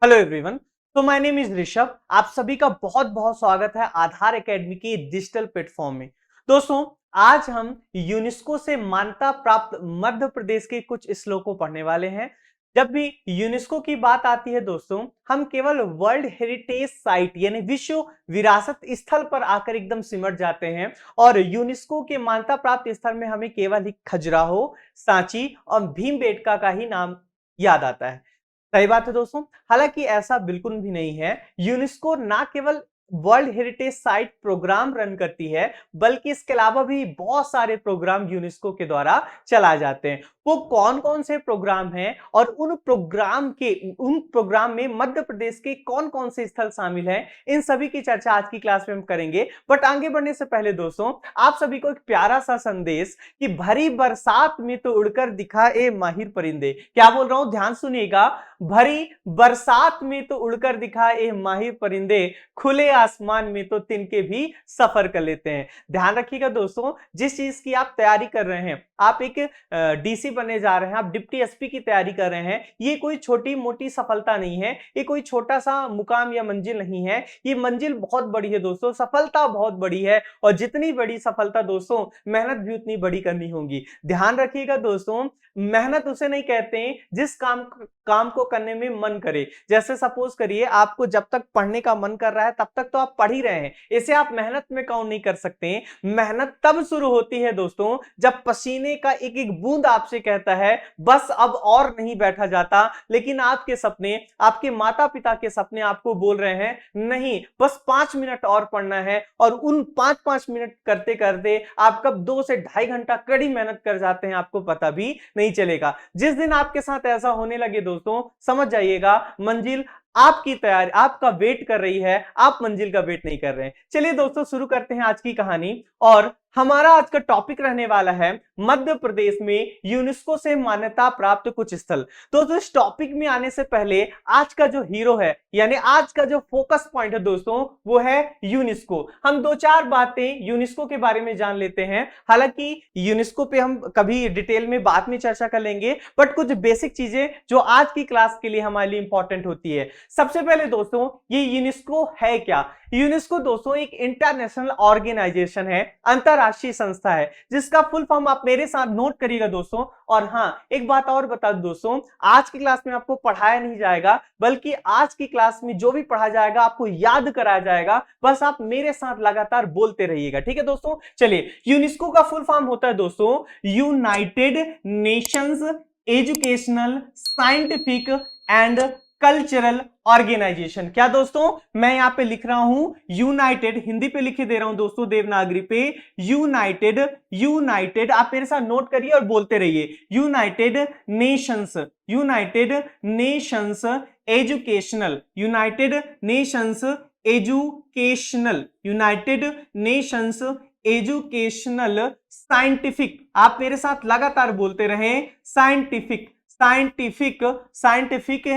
Hello everyone. तो my name is Rishabh. आप सभी का बहुत बहुत स्वागत है आधार एकेडमी के डिजिटल प्लेटफॉर्म में। दोस्तों, आज हम यूनेस्को से मान्यता प्राप्त मध्य प्रदेश के कुछ श्लोकों पढ़ने वाले हैं। जब भी यूनेस्को की बात आती है दोस्तों, हम केवल वर्ल्ड हेरिटेज साइट यानी विश्व विरासत स्थल पर आकर एकदम सिमट जाते हैं और यूनेस्को के मान्यता प्राप्त स्थल में हमें केवल ही खजुराहो, सांची और भीमबेटका का ही नाम याद आता है। सही बात है दोस्तों। हालांकि ऐसा बिल्कुल भी नहीं है। यूनेस्को ना केवल world heritage site program run करती है, बल्कि इसके अलावा भी बहुत सारे प्रोग्राम यूनेस्को के द्वारा चलाए जाते हैं। वो कौन कौन से प्रोग्राम हैं और उन प्रोग्राम में मध्य प्रदेश के कौन कौन से स्थल शामिल हैं, इन सभी की चर्चा आज की क्लास में हम करेंगे। बट आगे बढ़ने से पहले दोस्तों, आप सभी को एक प्यारा सा संदेश कि भरी बरसात में तो उड़कर दिखा ए माहिर परिंदे। क्या बोल रहा हूं, ध्यान सुनिएगा। भरी बरसात में तो उड़कर दिखा ए माहिर परिंदे, खुले आसमान में तो तिनके भी सफर कर लेते हैं। ध्यान रखिएगा दोस्तों, जिस चीज की आप तैयारी कर रहे हैं, आप एक डीसी बनने जा रहे हैं, आप डिप्टी एसपी की तैयारी कर रहे हैं, ये कोई छोटी मोटी सफलता नहीं है, ये कोई छोटा सा मुकाम या मंजिल नहीं है। ये मंजिल बहुत बड़ी है दोस्तों, सफलता बहुत बड़ी है। और जितनी बड़ी सफलता दोस्तों, मेहनत भी उतनी बड़ी करनी होगी। ध्यान रखिएगा दोस्तों, मेहनत उसे नहीं कहते हैं जिस काम को करने में मन करे। जैसे सपोज करिए, आपको जब तक पढ़ने का मन कर रहा है तब तक तो आप पढ़ ही रहे हैं, इसे आप मेहनत में काउंट नहीं कर सकते। मेहनत तब शुरू होती है दोस्तों, जब पसीने का एक एक बूंद आपसे कहता है बस अब और नहीं बैठा जाता। लेकिन आपके सपने, आपके माता पिता के सपने आपको बोल रहे हैं नहीं, बस 5 मिनट और पढ़ना है। और उन 5-5 मिनट करते करते आप कब 2 से 2.5 घंटा कड़ी मेहनत कर जाते हैं, आपको पता भी नहीं चलेगा। जिस दिन आपके साथ ऐसा होने लगे दोस्तों, समझ जाइएगा मंजिल आपकी तैयारी, आपका वेट कर रही है, आप मंजिल का वेट नहीं कर रहे हैं। चलिए दोस्तों, शुरू करते हैं आज की कहानी। और हमारा आज का टॉपिक रहने वाला है मध्य प्रदेश में यूनेस्को से मान्यता प्राप्त कुछ स्थल। दोस्तों, इस टॉपिक में आने से पहले आज का जो हीरो है, यानी आज का जो फोकस पॉइंट है दोस्तों, वो है यूनेस्को। हम 2-4 बातें यूनेस्को के बारे में जान लेते हैं। हालांकि यूनेस्को पे हम कभी डिटेल में बाद में चर्चा कर लेंगे, बट कुछ बेसिक चीजें जो आज की क्लास के लिए हमारे लिए इंपॉर्टेंट होती है। सबसे पहले दोस्तों, ये यूनेस्को है क्या? यूनेस्को दोस्तों एक इंटरनेशनल ऑर्गेनाइजेशन है, अंतरराष्ट्रीय संस्था है, जिसका फुल फॉर्म आप मेरे साथ नोट करिएगा दोस्तों। और हाँ, एक बात और बता दूं दोस्तों, आज की क्लास में आपको पढ़ाया नहीं जाएगा, बल्कि आज की क्लास में जो भी पढ़ा जाएगा आपको याद कराया जाएगा। बस आप मेरे साथ लगातार बोलते रहिएगा, ठीक है दोस्तों। चलिए, यूनेस्को का फुल फॉर्म होता है दोस्तों United Nations Educational, Scientific and Cultural Organization. क्या दोस्तों, मैं यहां पे लिख रहा हूं यूनाइटेड, हिंदी पे लिखे दे रहा हूं दोस्तों, देवनागरी पे। यूनाइटेड आप मेरे साथ नोट करिए और बोलते रहिए। United Nations, United Nations Educational, United Nations Educational, United Nations Educational, Scientific, आप मेरे साथ लगातार बोलते रहें, Scientific, Scientific, Scientific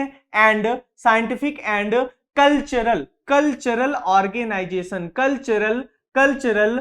and Cultural Organization, Cultural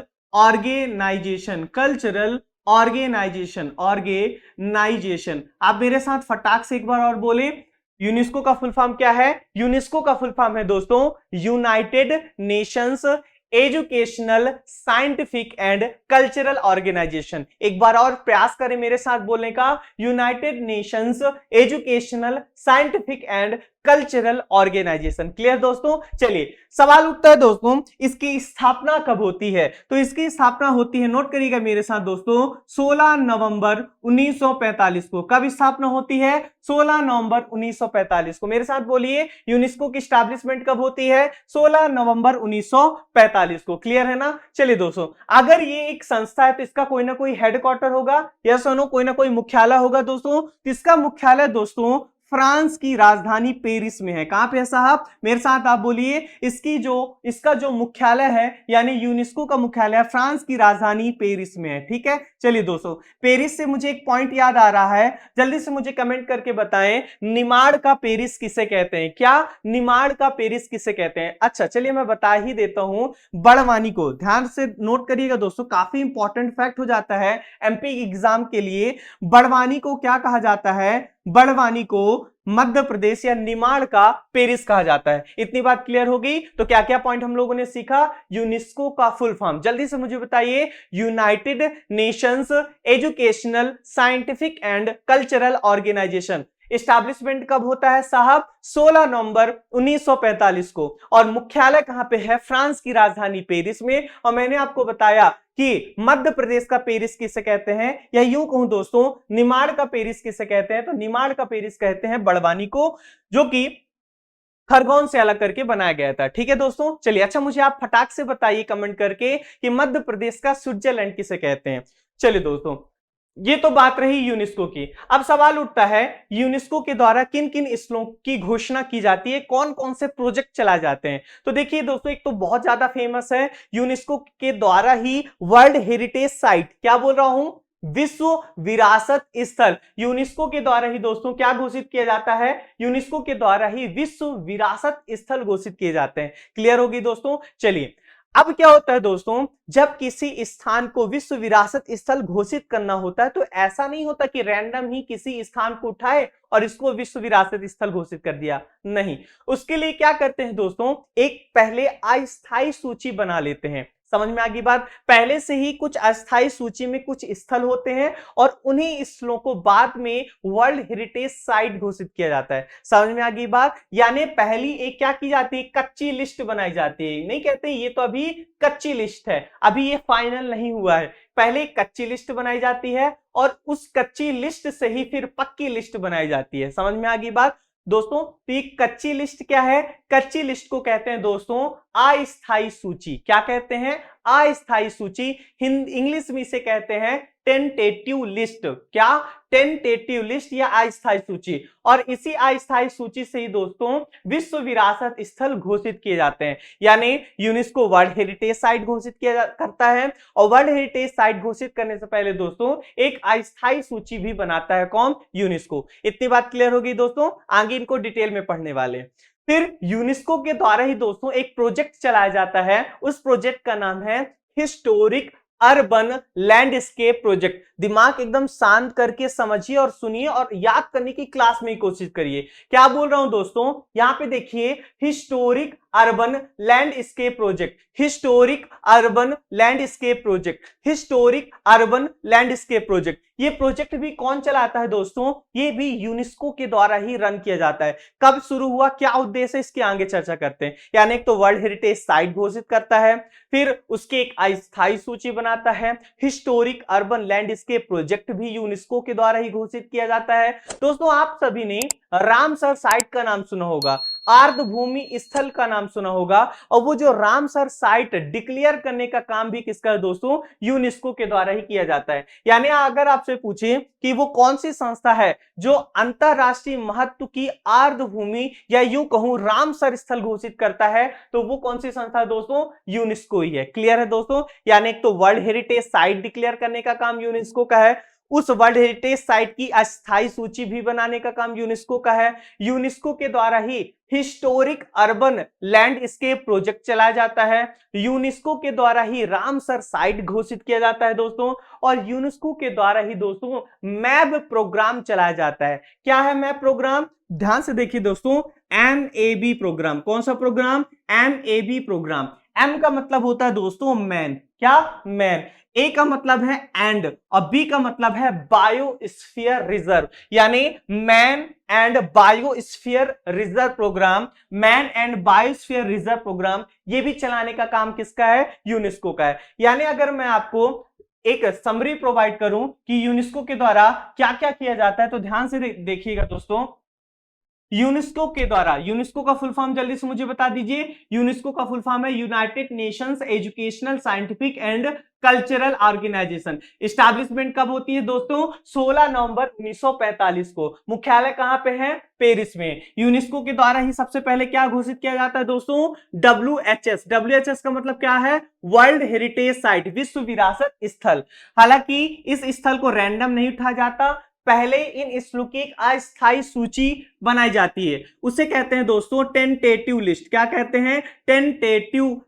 Organization. आप मेरे साथ फटाक से एक बार और बोले। यूनेस्को का फुल फॉर्म क्या है? यूनेस्को का फुल फॉर्म है दोस्तों United Nations Educational, Scientific and Cultural Organization. एक बार और प्रयास करें मेरे साथ बोलने का, United Nations Educational, Scientific and Cultural Organization. Clear दोस्तों? चलिए, सवाल उठता है दोस्तों, इसकी स्थापना कब होती है? तो इसकी स्थापना होती है, नोट करिएगा मेरे साथ दोस्तों, 16 नवंबर 1945 को। कब स्थापना होती है? 16 नवंबर 1945 को। मेरे साथ बोलिए, यूनेस्को की स्टैब्लिशमेंट कब होती है? 16 नवंबर 1945 को। क्लियर है ना? चलिए दोस्तों, अगर ये एक संस्था है तो इसका कोई ना कोई हेडक्वार्टर होगा, या सुनो कोई ना कोई मुख्यालय होगा दोस्तों। इसका मुख्यालय दोस्तों फ्रांस की राजधानी पेरिस में है। कहां पे है साहब? मेरे साथ आप बोलिए, इसका जो मुख्यालय है, यानी यूनेस्को का मुख्यालय फ्रांस की राजधानी पेरिस में है। ठीक है, चलिए दोस्तों, पेरिस से मुझे एक पॉइंट याद आ रहा है, जल्दी से मुझे कमेंट करके बताएं, निमाड़ का पेरिस किसे कहते हैं? क्या निमाड़ का पेरिस किसे कहते हैं? अच्छा, चलिए मैं बता ही देता हूं, बड़वानी को। ध्यान से नोट करिएगा दोस्तों, काफी इंपॉर्टेंट फैक्ट हो जाता है एमपी एग्जाम के लिए। बड़वानी को क्या कहा जाता है? बड़वानी को मध्य प्रदेश या निमाड़ का पेरिस कहा जाता है। इतनी बात क्लियर हो गई। तो क्या क्या पॉइंट हम लोगों ने सीखा? यूनेस्को का फुल फॉर्म जल्दी से मुझे बताइए। United Nations Educational Scientific and Cultural Organization. Establishment कब होता है साहब? 16 नवंबर 1945 को। और मुख्यालय कहां पे है? फ्रांस की राजधानी पेरिस में। और मैंने आपको बताया कि मध्य प्रदेश का पेरिस किसे कहते हैं, या यूं कहूं दोस्तों निमाड़ का पेरिस किसे कहते हैं? तो निमाड़ का पेरिस कहते हैं बड़वानी को, जो कि खरगोन से अलग करके बनाया गया था। ठीक है दोस्तों, चलिए। अच्छा, मुझे आप फटाक से बताइए कमेंट करके कि मध्य प्रदेश का स्विट्जरलैंड किसे कहते हैं। चलिए दोस्तों, ये तो बात रही यूनेस्को की। अब सवाल उठता है यूनेस्को के द्वारा किन किन स्थलों की घोषणा की जाती है, कौन कौन से प्रोजेक्ट चलाए जाते हैं। तो देखिए दोस्तों, एक तो बहुत ज्यादा फेमस है यूनेस्को के द्वारा ही वर्ल्ड हेरिटेज साइट, क्या बोल रहा हूं, विश्व विरासत स्थल। यूनेस्को के द्वारा ही दोस्तों क्या घोषित किया जाता है? यूनेस्को के द्वारा ही विश्व विरासत स्थल घोषित किए जाते हैं। क्लियर होगी दोस्तों? चलिए, अब क्या होता है दोस्तों, जब किसी स्थान को विश्व विरासत स्थल घोषित करना होता है तो ऐसा नहीं होता कि रैंडम ही किसी स्थान को उठाए और इसको विश्व विरासत स्थल घोषित कर दिया। नहीं, उसके लिए क्या करते हैं दोस्तों, एक पहले अस्थायी सूची बना लेते हैं। समझ में आ गई बात? पहले से ही कुछ अस्थायी सूची में कुछ स्थल होते हैं और उन्हीं स्थलों को बाद में वर्ल्ड हेरिटेज साइट घोषित किया जाता है। समझ में आ गई बात? यानी पहली एक क्या की जाती है, कच्ची लिस्ट बनाई जाती है। नहीं कहते ये तो अभी कच्ची लिस्ट है, अभी ये फाइनल नहीं हुआ है। पहले कच्ची लिस्ट बनाई जाती है और उस कच्ची लिस्ट से ही फिर पक्की लिस्ट बनाई जाती है। समझ में आ गई बात दोस्तों? तो ये कच्ची लिस्ट क्या है? कच्ची लिस्ट को कहते हैं दोस्तों अस्थायी सूची। क्या कहते हैं? अस्थायी सूची। इंग्लिश में इसे कहते हैं टेंटेटिव लिस्ट। क्या? टेंटेटिव लिस्ट या अस्थायी सूची। और इसी अस्थायी सूची से ही दोस्तों विश्व विरासत स्थल घोषित किए जाते हैं। यानी यूनेस्को वर्ल्ड हेरिटेज साइट घोषित किया करता है, और वर्ल्ड हेरिटेज साइट घोषित करने से पहले दोस्तों एक अस्थायी सूची भी बनाता है। कौन? यूनेस्को। इतनी बात क्लियर होगी दोस्तों? आगे इनको डिटेल में पढ़ने वाले। फिर यूनेस्को के द्वारा ही दोस्तों एक प्रोजेक्ट चलाया जाता है। उस प्रोजेक्ट का नाम है हिस्टोरिक अर्बन लैंडस्केप प्रोजेक्ट। दिमाग एकदम शांत करके समझिए और सुनिए और याद करने की क्लास में ही कोशिश करिए। क्या बोल रहा हूं दोस्तों, यहां पे देखिए historic urban landscape project, historic urban landscape project, historic urban landscape project. ये प्रोजेक्ट भी कौन चलाता है दोस्तों? ये भी यूनेस्को के द्वारा ही रन किया जाता है। कब शुरू हुआ, क्या उद्देश्य है, इसके आगे चर्चा करते हैं। यानी एक तो वर्ल्ड हेरिटेज साइट घोषित करता है, फिर उसके एक अस्थायी सूची बनाता है, हिस्टोरिक अर्बन लैंडस्केप प्रोजेक्ट भी यूनेस्को के द्वारा ही घोषित किया जाता है। दोस्तों आप सभी ने रामसर साइट का नाम सुना होगा, आर्द्रभूमि स्थल का नाम सुना होगा, और वो जो रामसर साइट डिक्लेयर करने का काम भी किसका है दोस्तों? यूनेस्को के द्वारा ही किया जाता है। यानी अगर आपसे पूछे कि वो कौन सी संस्था है जो अंतरराष्ट्रीय महत्व की आर्द्रभूमि या यूं कहूं रामसर स्थल घोषित करता है, तो वो कौन सी संस्था है दोस्तों? यूनेस्को ही है। क्लियर है दोस्तों? यानी एक तो वर्ल्ड हेरिटेज साइट डिक्लेयर करने का काम यूनेस्को का है, उस वर्ल्ड हेरिटेज साइट की अस्थायी सूची भी बनाने का काम यूनेस्को का है, यूनेस्को के द्वारा ही हिस्टोरिक अर्बन लैंडस्केप प्रोजेक्ट चलाया जाता है, यूनेस्को के द्वारा ही रामसर साइट घोषित किया जाता है दोस्तों, और यूनेस्को के द्वारा ही दोस्तों मैप प्रोग्राम चलाया जाता है। क्या है मैप प्रोग्राम? ध्यान से देखिए दोस्तों, MAB प्रोग्राम। कौन सा प्रोग्राम? MAB programme. M का मतलब होता है दोस्तों मैन। क्या? मैन। ए का मतलब है एंड और बी का मतलब है बायोस्फीयर रिजर्व, यानी man and biosphere reserve programme. Man and biosphere reserve programme ये भी चलाने का काम किसका है? यूनेस्को का है। यानी अगर मैं आपको एक समरी प्रोवाइड करूं कि यूनेस्को के द्वारा क्या क्या किया जाता है, तो ध्यान से देखिएगा दोस्तों। यूनेस्को के द्वारा, यूनेस्को का फुल फॉर्म जल्दी से मुझे बता दीजिए। यूनेस्को का फुल फॉर्म है United Nations Educational Scientific and Cultural Organization. Establishment कब होती है दोस्तों? 16 नवंबर 1945 को। मुख्यालय कहां पे है? पेरिस में। यूनेस्को के द्वारा ही सबसे पहले क्या घोषित किया जाता है दोस्तों? WHS। WHS का मतलब क्या है? वर्ल्ड हेरिटेज साइट, विश्व विरासत स्थल। हालांकि इस स्थल को रैंडम नहीं उठाया जाता, पहले इन स्थलों की एक अस्थायी सूची बनाई जाती है, उसे कहते हैं दोस्तों टेंटेटिव लिस्ट। क्या कहते हैं? टेंटेटिव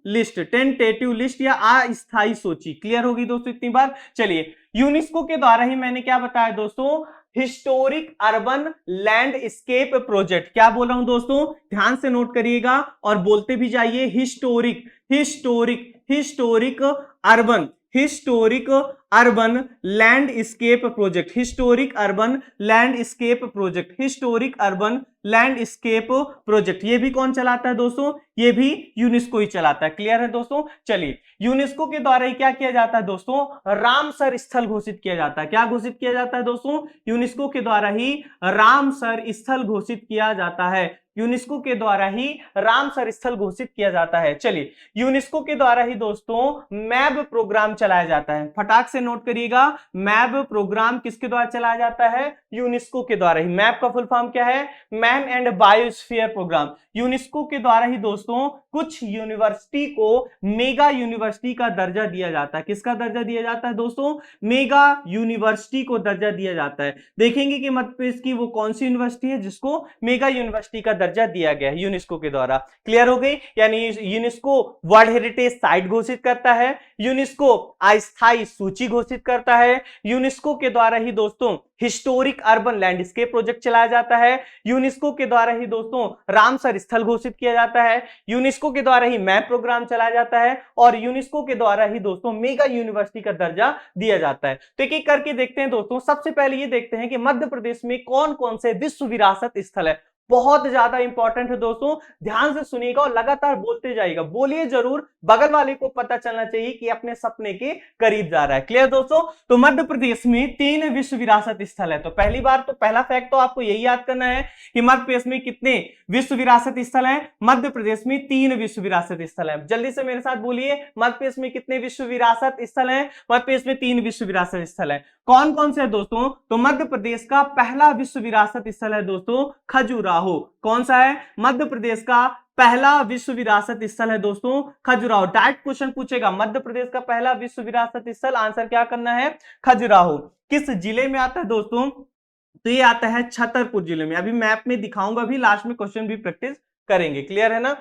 लिस्ट, टेंटेटिव लिस्ट या अस्थायी सूची। क्लियर होगी दोस्तों इतनी बार? चलिए, यूनेस्को के द्वारा ही मैंने क्या बताया दोस्तों? Historic urban landscape project. क्या बोल रहा हूं दोस्तों, ध्यान से नोट करिएगा और बोलते भी जाइए। Historic historic historic urban historic urban landscape project, historic urban landscape project, historic urban landscape project. ये भी कौन चलाता है दोस्तों, ये भी यूनेस्को ही चलाता है। क्लियर है दोस्तों। चलिए, यूनेस्को के द्वारा ही क्या किया जाता है दोस्तों, रामसर स्थल घोषित किया जाता है। क्या घोषित किया जाता है दोस्तों, यूनेस्को के द्वारा ही रामसर स्थल घोषित किया जाता है। यूनेस्को के द्वारा ही रामसर स्थल घोषित किया जाता है। चलिए, यूनेस्को के द्वारा ही दोस्तों मैब प्रोग्राम चलाया जाता है। फटाक से नोट करिएगा, मैब प्रोग्राम किसके द्वारा चलाया जाता है, यूनेस्को के द्वारा ही। मैब का फुल फॉर्म क्या है, man and biosphere programme. UNESCO के द्वारा ही दोस्तों कुछ यूनिवर्सिटी को मेगा यूनिवर्सिटी का दर्जा दिया जाता है। किसका दर्जा दिया जाता है दोस्तों, मेगा यूनिवर्सिटी को दर्जा दिया जाता है। देखेंगे कि मध्य प्रदेश की वो कौन सी यूनिवर्सिटी है जिसको मेगा यूनिवर्सिटी का दर्जा दिया गया है यूनेस्को के द्वारा। क्लियर हो गई। यानी यूनेस्को वर्ल्ड हेरिटेज साइट घोषित करता है, यूनेस्को अस्थायी सूची घोषित करता है, यूनेस्को के द्वारा ही दोस्तों हिस्टोरिक अर्बन लैंडस्केप प्रोजेक्ट चलाया जाता है, यूनेस्को के द्वारा ही दोस्तों रामसर स्थल घोषित किया जाता है, यूनेस्को के द्वारा ही मैप प्रोग्राम चलाया जाता है और यूनेस्को के द्वारा ही दोस्तों मेगा यूनिवर्सिटी का दर्जा दिया जाता है। तो एक एक करके देखते हैं दोस्तों। सबसे पहले ये देखते हैं कि मध्य प्रदेश में कौन कौन से विश्व विरासत स्थल है। बहुत ज्यादा इंपॉर्टेंट है दोस्तों, ध्यान से सुनिएगा और लगातार बोलते जाइएगा। बोलिए जरूर, बगल वाले को पता चलना चाहिए कि अपने सपने के करीब जा रहा है। क्लियर दोस्तों। तो मध्य प्रदेश में 3 विश्व विरासत स्थल है। तो पहली बार तो पहला फैक्ट तो आपको यही याद करना है कि मध्य प्रदेश में कितने विश्व विरासत स्थल है। मध्य प्रदेश में 3 विश्व विरासत स्थल है। जल्दी से मेरे साथ बोलिए, मध्य प्रदेश में कितने विश्व विरासत स्थल है। मध्य प्रदेश में 3 विश्व विरासत स्थल है। कौन कौन से है दोस्तों, तो मध्य प्रदेश का पहला विश्व विरासत स्थल है दोस्तों खजुराहो। कौन सा है, मध्य प्रदेश का पहला विश्व विरासत स्थल है दोस्तों खजुराहो। डायरेक्ट क्वेश्चन पूछेगा, मध्य प्रदेश का पहला विश्व विरासत स्थल, आंसर क्या करना है, खजुराहो। किस जिले में आता है दोस्तों, तो ये आता है छतरपुर जिले में। अभी मैप में दिखाऊंगा, भी लास्ट में क्वेश्चन भी प्रैक्टिस करेंगे। क्लियर है ना।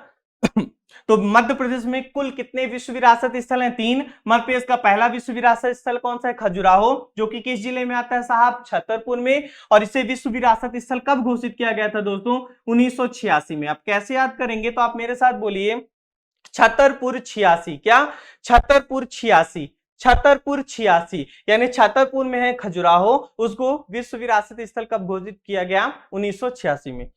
तो मध्य प्रदेश में कुल कितने विश्व विरासत स्थल हैं, 3। मध्य प्रदेश का पहला विश्व विरासत स्थल कौन सा है, खजुराहो, जो कि किस जिले में आता है साहब, छतरपुर में। और इसे विश्व विरासत स्थल कब घोषित किया गया था दोस्तों, 1986 में। आप कैसे याद करेंगे, तो आप मेरे साथ बोलिए, छतरपुर 86। क्या, छतरपुर 86, छतरपुर 86, यानी छतरपुर में है खजुराहो, उसको विश्व विरासत स्थल कब घोषित किया गया, 1986 में।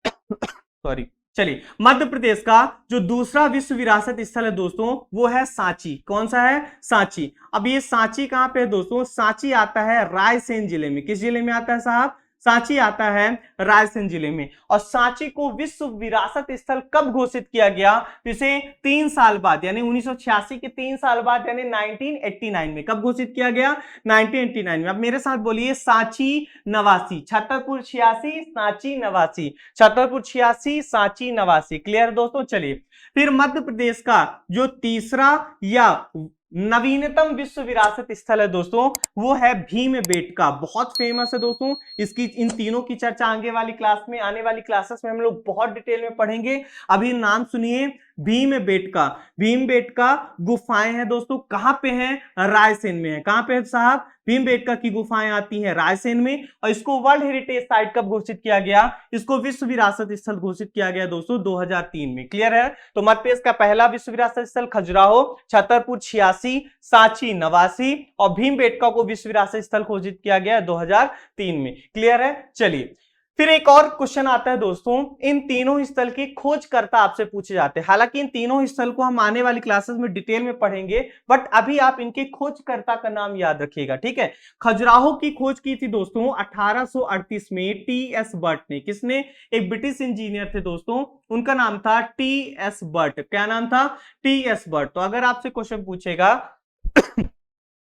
सॉरी। चलिए, मध्य प्रदेश का जो दूसरा विश्व विरासत स्थल है दोस्तों वो है सांची। कौन सा है, सांची। अब ये सांची कहां पे है दोस्तों, सांची आता है रायसेन जिले में। किस जिले में आता है साहब, सांची आता है रायसेन जिले में। और सांची को विश्व विरासत स्थल कब घोषित किया गया, तो इसे 3 साल बाद, यानी 1986 के 3 साल बाद, यानी 1989 में। कब घोषित किया गया, 1989 में। अब मेरे साथ बोलिए, सांची नवासी, छतरपुर 86, सांची नवासी, छतरपुर 86, सांची नवासी। क्लियर दोस्तों। चलिए, फिर मध्य प्रदेश का जो तीसरा या नवीनतम विश्व विरासत स्थल है दोस्तों वो है भीमबेटका। बहुत फेमस है दोस्तों, इसकी इन तीनों की चर्चा आगे वाली क्लास में, आने वाली क्लासेस में हम लोग बहुत डिटेल में पढ़ेंगे। अभी नाम सुनिए, भीमबेटका। भीमबेटका गुफाएं हैं दोस्तों, कहां पे हैं, रायसेन में है। कहां पे है साहब, भीमबेटका की गुफाएं आती हैं रायसेन में। और इसको वर्ल्ड हेरिटेज साइट कब घोषित किया गया, इसको विश्व विरासत स्थल घोषित किया गया दोस्तों 2003 में। क्लियर है। तो मध्य प्रदेश का पहला विश्व विरासत स्थल खजुराहो, छतरपुर 86, सांची 89 और भीमबेटका को विश्व विरासत स्थल घोषित किया गया 2003 में। क्लियर है। चलिए, फिर एक और क्वेश्चन आता है दोस्तों, इन तीनों स्थल की खोजकर्ता आपसे पूछे जाते हैं। हालांकि इन तीनों स्थल को हम आने वाली क्लासेस में डिटेल में पढ़ेंगे, बट अभी आप इनके खोजकर्ता का नाम याद रखिएगा, ठीक है। खजुराहो की खोज की थी दोस्तों 1838 में टी.एस. बर्ट ने। किसने, एक ब्रिटिश इंजीनियर थे दोस्तों, उनका नाम था टी.एस. बर्ट। क्या नाम था, टी.एस. बर्ट। तो अगर आपसे क्वेश्चन पूछेगा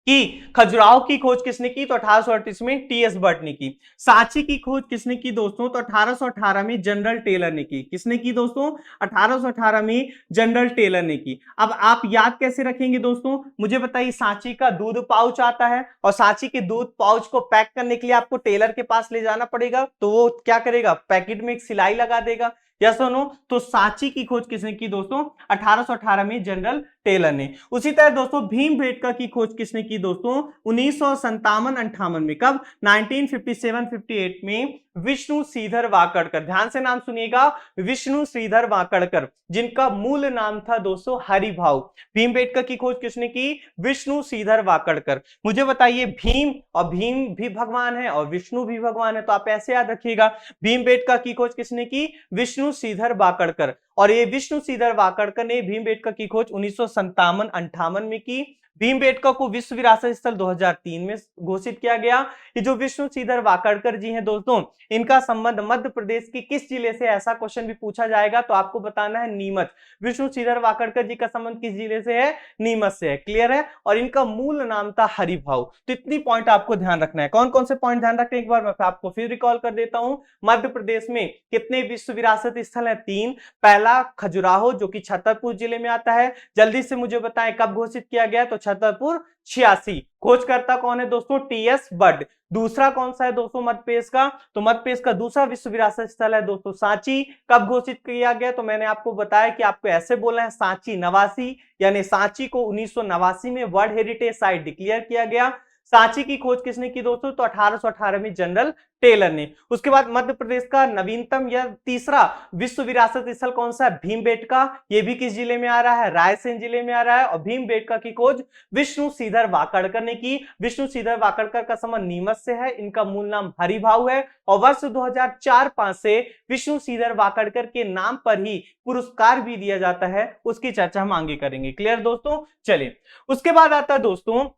कि खजुराहो की खोज किसने की, तो 1838 में टी.एस. बर्ट ने की। सांची की खोज किसने की दोस्तों, तो 1818 में जनरल टेलर ने की। किसने की दोस्तों, 1818 में जनरल टेलर ने की। अब आप याद कैसे रखेंगे दोस्तों, मुझे बताइए। सांची का दूध पाउच आता है और सांची के दूध पाउच को पैक करने के लिए आपको टेलर के पास ले जाना पड़ेगा, तो वो क्या करेगा, पैकेट में एक सिलाई लगा देगा। या सुनो, तो सांची की खोज किसने की दोस्तों? 1818 में जनरल टेलर ने। उसी तरह दोस्तों भीमबेटका की खोज किसने की दोस्तों? 1957-58 में। कब? 1957-58 में विष्णु श्रीधर वाकड़कर। ध्यान से नाम सुनिएगा, विष्णु श्रीधर वाकड़कर, जिनका मूल नाम था दोस्तों हरिभाऊ। भीमबेटका की खोज किसने की? विष्णु श्रीधर वाकड़कर। मुझे बताइए, भीम और भीम भी भगवान है और विष्णु भी भगवान है, तो आप ऐसे याद रखिएगा। भीमबेटका की खोज किसने की? विष्णु श्रीधर वाकड़कर। और ये विष्णु श्रीधर वाकड़कर ने भीमबेटका की खोज 1957-58 में की। भीमबेटका को विश्व विरासत स्थल 2003 में घोषित किया गया। ये जो विष्णु श्रीधर वाकड़कर जी हैं दोस्तों, इनका संबंध मध्य प्रदेश के किस जिले से? ऐसा क्वेश्चन भी पूछा जाएगा तो आपको बताना है नीमच। विष्णु श्रीधर वाकड़कर जी का संबंध किस जिले से है? नीमच से है। क्लियर है? और इनका मूल नाम था हरिभाऊ। तो इतनी पॉइंट आपको ध्यान रखना है। कौन कौन से पॉइंट ध्यान रखते हैं, एक बार मैं आपको फिर रिकॉल कर देता हूं। मध्य प्रदेश में कितने विश्व विरासत स्थल है? 3। पहला खजुराहो, जो कि छतरपुर जिले में आता है। जल्दी से मुझे बताएं कब घोषित किया गया? तो छतरपुर 86। खोजकर्ता कौन है दोस्तों? टी.एस. बर्ड। दूसरा कौन सा है दोस्तों मध्य प्रदेश का? तो मध्य प्रदेश का दूसरा विश्व विरासत स्थल है दोस्तों सांची। कब घोषित किया गया? तो मैंने आपको बताया कि आपको ऐसे बोलना है सांची नवासी, यानी सांची को 1989 में वर्ल्ड हेरिटेज साइट डिक्लेयर किया गया। सांची की खोज किसने की दोस्तों? तो 1818 में जनरल टेलर ने। उसके बाद मध्य प्रदेश का नवीनतम या तीसरा विश्व विरासत स्थल कौन सा है? भीमबेटका। ये भी किस जिले में आ रहा है? रायसेन जिले में आ रहा है। और भीमबेटका की खोज विष्णु श्रीधर वाकड़कर ने की। विष्णु श्रीधर वाकड़कर का संबंध नीमच से है। इनका मूल नाम हरिभाऊ है। और वर्ष 2004-5 से विष्णु श्रीधर वाकड़कर के नाम पर ही पुरस्कार भी दिया जाता है, उसकी चर्चा हम आगे करेंगे। क्लियर दोस्तों? चलिए, उसके बाद आता है दोस्तों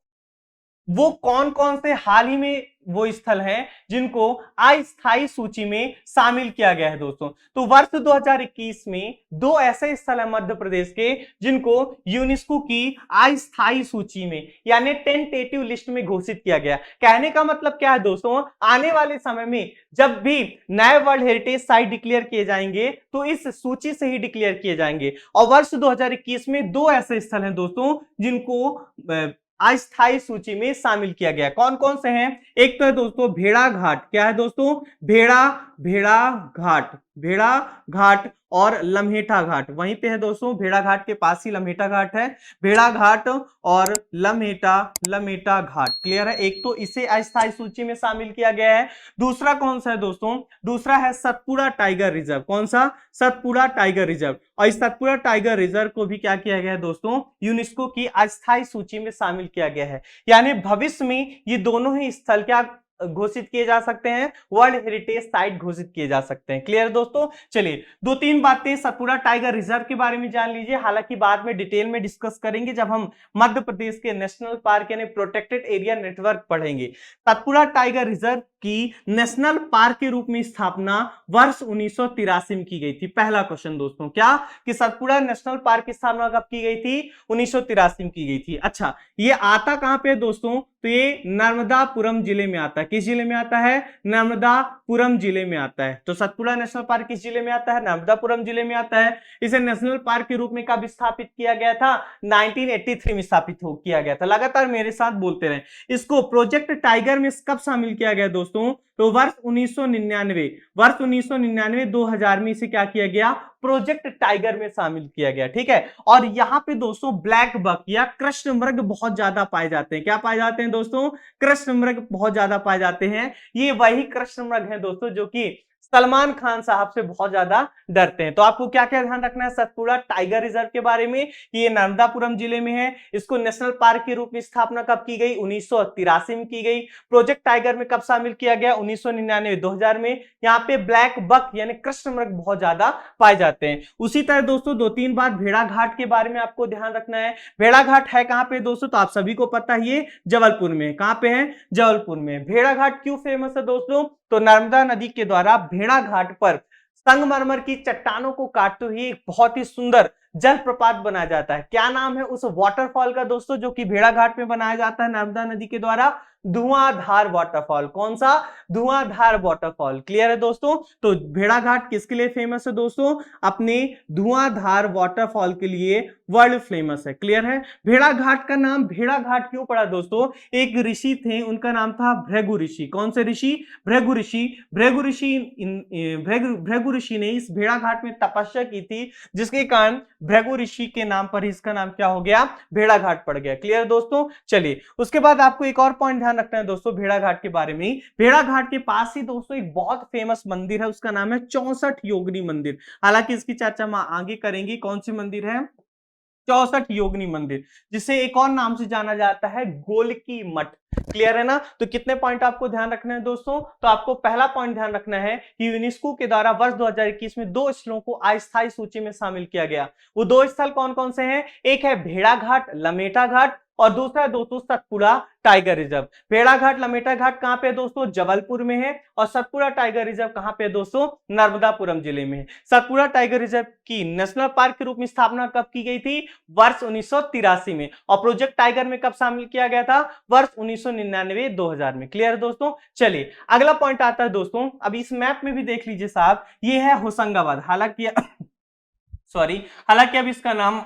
वो कौन कौन से हाल ही में वो स्थल हैं जिनको अस्थायी सूची में शामिल किया गया है दोस्तों। तो वर्ष 2021 में 2 ऐसे स्थल है मध्य प्रदेश के जिनको यूनेस्को की अस्थायी सूची में यानी टेंटेटिव लिस्ट में घोषित किया गया। कहने का मतलब क्या है दोस्तों? आने वाले समय में जब भी नए वर्ल्ड हेरिटेज साइट डिक्लेयर किए जाएंगे तो इस सूची से ही डिक्लेयर किए जाएंगे। और वर्ष 2021 में 2 ऐसे स्थल हैं दोस्तों जिनको अस्थायी सूची में शामिल किया गया। कौन कौन से हैं? एक तो है दोस्तों भेड़ा घाट। क्या है दोस्तों? भेड़ा घाट और लम्हेटा घाट। वहीं पे है दोस्तों, भेड़ा घाट के पास ही लम्हेटा घाट है। भेड़ा घाट और लम्हेटा घाट। क्लियर है? एक तो इसे अस्थायी सूची में शामिल किया गया है। दूसरा कौन सा है दोस्तों? दूसरा है सतपुड़ा टाइगर रिजर्व। कौन सा? Satpura tiger reserve. और इस सतपुड़ा टाइगर रिजर्व को भी क्या किया गया है दोस्तों? यूनेस्को की अस्थायी सूची में शामिल किया गया है। यानी भविष्य में ये दोनों ही स्थल क्या घोषित किए जा सकते हैं? वर्ल्ड हेरिटेज साइट घोषित किए जा सकते हैं। क्लियर दोस्तों? चलिए, 2-3 बातें सतपुड़ा टाइगर रिजर्व के बारे में जान लीजिए। हालांकि बाद में डिटेल में डिस्कस करेंगे जब हम मध्य प्रदेश के नेशनल पार्क यानी प्रोटेक्टेड एरिया नेटवर्क पढ़ेंगे। सतपुड़ा टाइगर रिजर्व की नेशनल पार्क के रूप में स्थापना वर्ष 1983 में की गई थी। पहला क्वेश्चन दोस्तों, क्या कि सतपुड़ा नेशनल पार्क की स्थापना कब की गई थी? 1983 में की गई थी। अच्छा, ये आता कहां पे दोस्तों? तो ये नर्मदापुरम जिले में आता है। किस जिले में आता है? नर्मदापुरम जिले में आता है। तो सतपुड़ा नेशनल पार्क किस जिले में आता है? नर्मदापुरम जिले में आता है। इसे नेशनल पार्क के रूप में कब स्थापित किया गया था? 1983 में स्थापित किया गया था। लगातार मेरे साथ बोलते रहे। इसको प्रोजेक्ट टाइगर में कब शामिल किया गया दोस्तों? तो वर्ष 1999 2000 में इसे क्या किया गया? प्रोजेक्ट टाइगर में शामिल किया गया। ठीक है? और यहां पे दोस्तों ब्लैक बक या कृष्ण मृग बहुत ज्यादा पाए जाते हैं। क्या पाए जाते हैं दोस्तों? कृष्ण मृग बहुत ज्यादा पाए जाते हैं। ये वही कृष्ण मृग हैं दोस्तों जो कि सलमान खान साहब से बहुत ज्यादा डरते हैं। तो आपको क्या क्या ध्यान रखना है सतपुड़ा टाइगर रिजर्व के बारे में कि ये नर्मदापुरम जिले में है। इसको नेशनल पार्क के रूप में स्थापना कब की गई? 1983 में की गई। प्रोजेक्ट टाइगर में कब शामिल किया गया? 1999 2000 में। यहाँ पे ब्लैक बक यानी कृष्ण मृग बहुत ज्यादा पाए जाते हैं। उसी तरह दोस्तों 2-3 बात भेड़ा घाट के बारे में आपको ध्यान रखना है। भेड़ा घाट है कहां पे दोस्तों? तो आप सभी को पता है ये जबलपुर में। कहां पे है? जबलपुर में। भेड़ा घाट क्यों फेमस है दोस्तों? तो नर्मदा नदी के द्वारा भेड़ा घाट पर संगमरमर की चट्टानों को काटते हुए एक बहुत ही सुंदर जलप्रपात बनाया जाता है। क्या नाम है उस वाटरफॉल का दोस्तों जो कि भेड़ा घाट में बनाया जाता है नर्मदा नदी के द्वारा? धुआंधार वाटरफॉल। कौन सा? धुआंधार वाटरफॉल। क्लियर है दोस्तों? तो भेड़ाघाट किसके लिए फेमस है दोस्तों? अपने धुआंधार वाटरफॉल के लिए वर्ल्ड फेमस है। क्लियर है? भेड़ाघाट का नाम भेड़ाघाट क्यों पड़ा दोस्तों? एक ऋषि थे, उनका नाम था भृगु ऋषि। कौन से ऋषि? भृगु ऋषि। भृगु ऋषि ने इस भेड़ाघाट में तपस्या की थी, जिसके कारण भृगु ऋषि के नाम पर इसका नाम क्या हो गया? भेड़ाघाट पड़ गया। क्लियर दोस्तों? चलिए, उसके बाद आपको एक और पॉइंट ध्यान रखना है दोस्तों भेड़ाघाट के बारे में। भेड़ाघाट के पास ही दोस्तों एक बहुत फेमस मंदिर है, उसका नाम है 64 योगिनी मंदिर। हालांकि इसकी चर्चा हम आगे करेंगे। कौन सी मंदिर है? 64 योगिनी मंदिर, जिसे एक और नाम से जाना जाता है गोलकी मठ। क्लियर है ना? तो कितने पॉइंट आपको ध्यान रखना है दोस्तों? तो आपको पहला पॉइंट ध्यान रखना है कि यूनेस्को के द्वारा वर्ष 2021 में 2 स्थलों को अस्थायी सूची में शामिल किया गया। वो 2 स्थल कौन कौन से हैं? एक है भेड़ाघाट लमेटा घाट, और दूसरा है दोस्तों सतपुड़ा टाइगर रिजर्व। भेड़ाघाट लमेटा घाट कहां पे है दोस्तों? जबलपुर में है। और सतपुड़ा टाइगर रिजर्व कहां पे है दोस्तों? नर्मदापुरम जिले में है। सतपुड़ा टाइगर रिजर्व की नेशनल पार्क के रूप में स्थापना कब की गई थी? वर्ष 1983 में। और प्रोजेक्ट टाइगर में कब शामिल किया गया था? वर्ष 1999-2000 में। क्लियर है दोस्तों? चलिए, अगला पॉइंट आता है दोस्तों, अब इस मैप में भी देख लीजिए साहब, ये है होशंगाबाद। हालांकि अब इसका नाम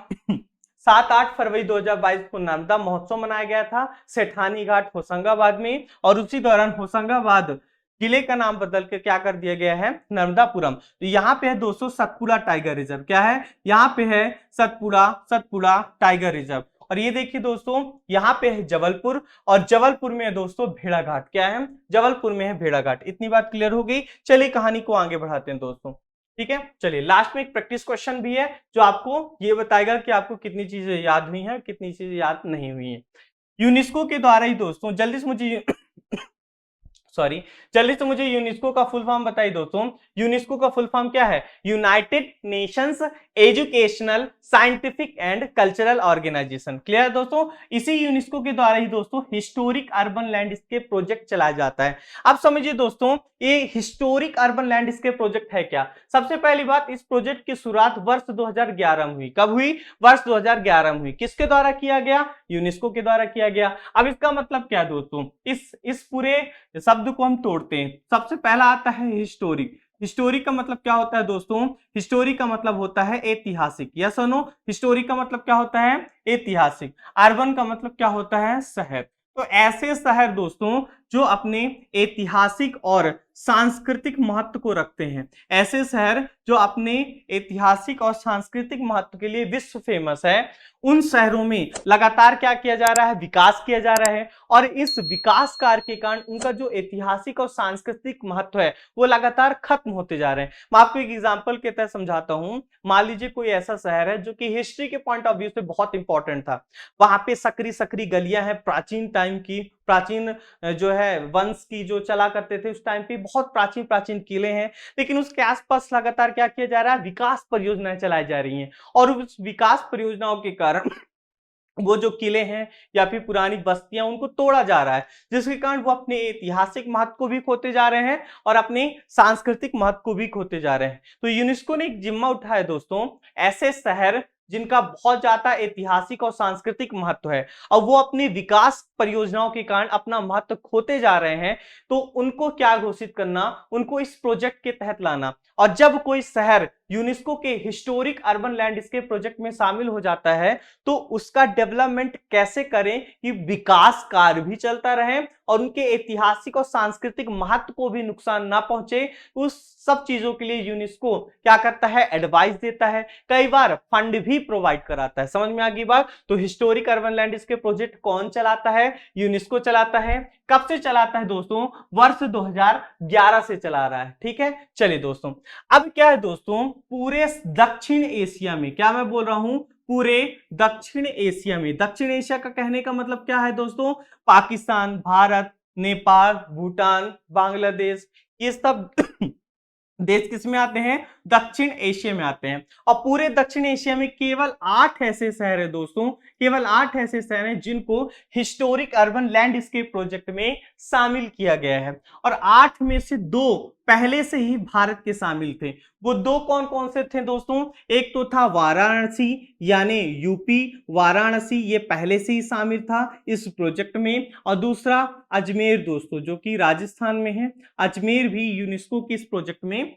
7-8 फरवरी 2022 को नर्मदा महोत्सव मनाया गया था सेठानी घाट होशंगाबाद में, और उसी दौरान होशंगाबाद किले का नाम बदल के क्या कर दिया गया है? नर्मदापुरम। तो यहाँ पे है दोस्तों सतपुड़ा टाइगर रिजर्व। क्या है? यहाँ पे है सतपुड़ा टाइगर रिजर्व। और ये देखिए दोस्तों, यहाँ पे है जबलपुर, और जबलपुर में है दोस्तों भेड़ाघाट। क्या है? जबलपुर में है भेड़ाघाट। इतनी बात क्लियर हो गई। चलिए कहानी को आगे बढ़ाते हैं दोस्तों। ठीक है, चलिए लास्ट में एक प्रैक्टिस क्वेश्चन भी है, जो आपको ये बताएगा कि आपको कितनी चीजें याद हुई हैं, कितनी चीजें याद नहीं हुई हैं। यूनेस्को के द्वारा ही दोस्तों, जल्दी से मुझे यूनेस्को का फुल फॉर्म बताइए दोस्तों। यूनेस्को का फुल फॉर्म क्या है? United Nations Educational Scientific and Cultural Organization. Clear है दोस्तों? इसी यूनेस्को के द्वारा ही दोस्तों हिस्टोरिक अर्बन लैंडस्केप प्रोजेक्ट चलाया जाता है। अब समझिए दोस्तों, ये हिस्टोरिक अर्बन लैंडस्केप प्रोजेक्ट है क्या? सबसे पहली बात, इस प्रोजेक्ट की शुरुआत वर्ष 2011 में हुई। कब हुई? वर्ष 2011 में हुई। किसके द्वारा किया गया? यूनेस्को के द्वारा किया गया। अब इसका मतलब क्या दोस्तों? इस पूरे शब्द को हम तोड़ते हैं। सबसे पहला आता है हिस्टोरिक। हिस्टोरिक का मतलब क्या होता है दोस्तों? हिस्टोरिक का मतलब होता है ऐतिहासिक। यस और नो? हिस्टोरिक का मतलब क्या होता है? ऐतिहासिक। अर्बन का मतलब क्या होता है? शहर। तो ऐसे शहर दोस्तों जो अपने ऐतिहासिक और सांस्कृतिक महत्व को रखते हैं, ऐसे शहर जो अपने ऐतिहासिक और सांस्कृतिक महत्व के लिए विश्व फेमस है, उन शहरों में लगातार क्या किया जा रहा है? विकास किया जा रहा है। और इस विकास कार्य के कारण उनका जो ऐतिहासिक और सांस्कृतिक महत्व है वो लगातार खत्म होते जा रहे हैं। मैं आपको एक एग्जांपल के तहत समझाता हूं। मान लीजिए कोई ऐसा शहर है जो कि हिस्ट्री के पॉइंट ऑफ व्यू से बहुत इंपॉर्टेंट था। वहां पे सकरी सकरी गलियां हैं, प्राचीन टाइम की, प्राचीन जो है वंश की जो चला करते थे उस टाइम पे, बहुत प्राचीन प्राचीन किले हैं। लेकिन उसके आसपास लगातार क्या किया जा रहा है? विकास परियोजनाएं चलाई जा रही हैं। और उस विकास परियोजनाओं के कारण वो जो किले हैं या फिर पुरानी बस्तियां, उनको तोड़ा जा रहा है, जिसके कारण वो अपने ऐतिहासिक महत्व को भी खोते जा रहे हैं और अपने सांस्कृतिक महत्व को भी खोते जा रहे हैं। तो यूनेस्को ने एक जिम्मा उठाया दोस्तों, ऐसे शहर जिनका बहुत ज्यादा ऐतिहासिक और सांस्कृतिक महत्व है और वो अपनी विकास परियोजनाओं के कारण अपना महत्व खोते जा रहे हैं, तो उनको क्या घोषित करना? उनको इस प्रोजेक्ट के तहत लाना। और जब कोई शहर यूनेस्को के हिस्टोरिक अर्बन लैंडस्केप प्रोजेक्ट में शामिल हो जाता है, तो उसका डेवलपमेंट कैसे करें कि विकास कार्य भी चलता रहे और उनके ऐतिहासिक और सांस्कृतिक महत्व को भी नुकसान ना पहुंचे, उस सब चीजों के लिए यूनेस्को क्या करता है? एडवाइस देता है, कई बार फंड भी प्रोवाइड कराता है। समझ में आ गई बात? तो हिस्टोरिक अर्बन लैंडस्केप प्रोजेक्ट कौन चलाता है? यूनेस्को चलाता है। कब से चलाता है दोस्तों? वर्ष 2011 से चला रहा है। ठीक है, चलिए दोस्तों, अब क्या है दोस्तों, पूरे दक्षिण एशिया में, क्या मैं बोल रहा हूं? पूरे दक्षिण एशिया में। दक्षिण एशिया का कहने का मतलब क्या है दोस्तों? पाकिस्तान, भारत, नेपाल, भूटान, बांग्लादेश, ये सब देश किस में आते हैं? दक्षिण एशिया में आते हैं। और पूरे दक्षिण एशिया में केवल 8 ऐसे शहर है दोस्तों, केवल 8 ऐसे शहर हैं जिनको हिस्टोरिक अर्बन लैंडस्केप प्रोजेक्ट में शामिल किया गया है। और 8 में से 2 पहले से ही भारत के शामिल थे। वो दो कौन कौन से थे दोस्तों? एक तो था वाराणसी यानी यूपी, वाराणसी ये पहले से ही शामिल था इस प्रोजेक्ट में, और दूसरा अजमेर दोस्तों जो कि राजस्थान में है। अजमेर भी यूनेस्को के इस प्रोजेक्ट में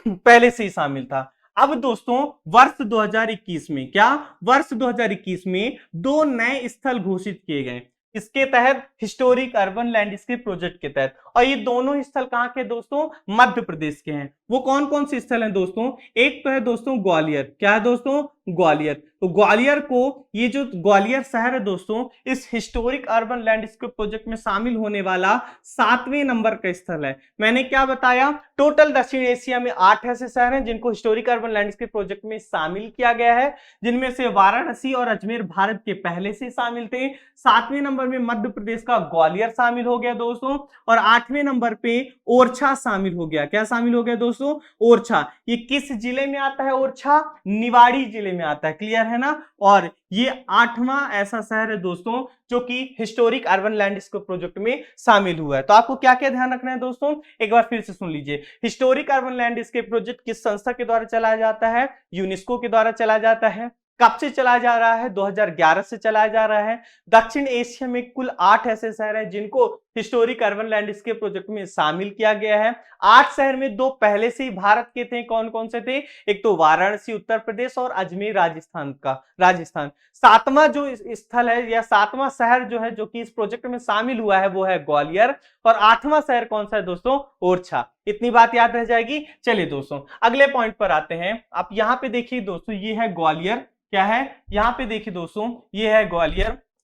पहले से ही शामिल था। अब दोस्तों वर्ष 2021 में क्या, वर्ष 2021 में दो नए स्थल घोषित किए गए इसके तहत, हिस्टोरिक अर्बन लैंडस्केप प्रोजेक्ट के तहत। और ये दोनों स्थल कहां के दोस्तों? मध्य प्रदेश के हैं। वो कौन कौन से स्थल हैं दोस्तों? एक तो है दोस्तों ग्वालियर। क्या है दोस्तों? ग्वालियर। तो ग्वालियर को, ये जो ग्वालियर शहर है दोस्तों, इस हिस्टोरिक अर्बन लैंडस्केप प्रोजेक्ट में शामिल होने वाला 7वें नंबर का स्थल है। मैंने क्या बताया? टोटल दक्षिण एशिया में 8 ऐसे शहर हैं जिनको हिस्टोरिक अर्बन लैंडस्केप प्रोजेक्ट में शामिल किया गया है, जिनमें से वाराणसी और अजमेर भारत के पहले से शामिल थे। 7वें नंबर में मध्य प्रदेश का ग्वालियर शामिल हो गया दोस्तों, और 8वें नंबर पे ओरछा शामिल हो गया। क्या शामिल हो गया दोस्तों? ओरछा। ये किस जिले में आता है? ओरछा निवाड़ी जिले में आता है। क्लियर है ना? और ये 8वां ऐसा शहर है दोस्तों जो कि हिस्टोरिक अर्बन लैंडस्केप प्रोजेक्ट में शामिल हुआ है। तो आपको क्या क्या ध्यान रखना है दोस्तों? एक बार फिर से सुन लीजिए। हिस्टोरिक अर्बन लैंडस्केप प्रोजेक्ट किस संस्था के द्वारा चलाया जाता है? यूनेस्को के द्वारा चलाया जाता है। कब से चलाया जा रहा है? 2011 से चलाया जा रहा है। दक्षिण एशिया में कुल 8 ऐसे शहर हैं जिनको हिस्टोरिक अर्बन लैंडस्केप प्रोजेक्ट में शामिल किया गया है। 8 शहर में 2 पहले से ही भारत के थे। कौन कौन से थे? एक तो वाराणसी उत्तर प्रदेश और अजमेर राजस्थान। 7वां जो स्थल है या 7वां शहर जो है जो कि इस प्रोजेक्ट में शामिल हुआ है वो है ग्वालियर, और 8वां शहर कौन सा है दोस्तों? ओरछा। इतनी बात याद रह जाएगी। चलिए दोस्तों अगले पॉइंट पर आते हैं। आप यहां पे देखिए दोस्तों, ये है ग्वालियर। क्या है? यहां पे देखिए दोस्तों, ये है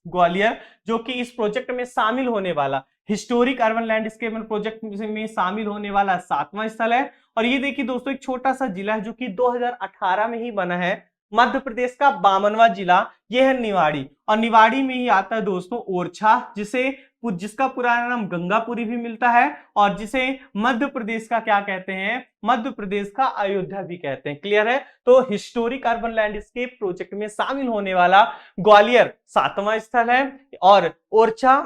ग्वालियर जो कि इस प्रोजेक्ट में शामिल होने वाला, हिस्टोरिक अर्बन लैंडस्केप प्रोजेक्ट में शामिल होने वाला 7वां स्थल है। और ये देखिए दोस्तों एक छोटा सा जिला है जो कि 2018 में ही बना है, मध्य प्रदेश का 52वां जिला, ये है निवाड़ी। और निवाड़ी में ही आता है दोस्तों ओरछा, जिसका पुराना नाम गंगापुरी भी मिलता है, और जिसे मध्य प्रदेश का क्या कहते हैं? मध्य प्रदेश का अयोध्या भी कहते हैं। क्लियर है? तो हिस्टोरिक अर्बन लैंडस्केप प्रोजेक्ट में शामिल होने वाला ग्वालियर 7वां स्थल है और ओरछा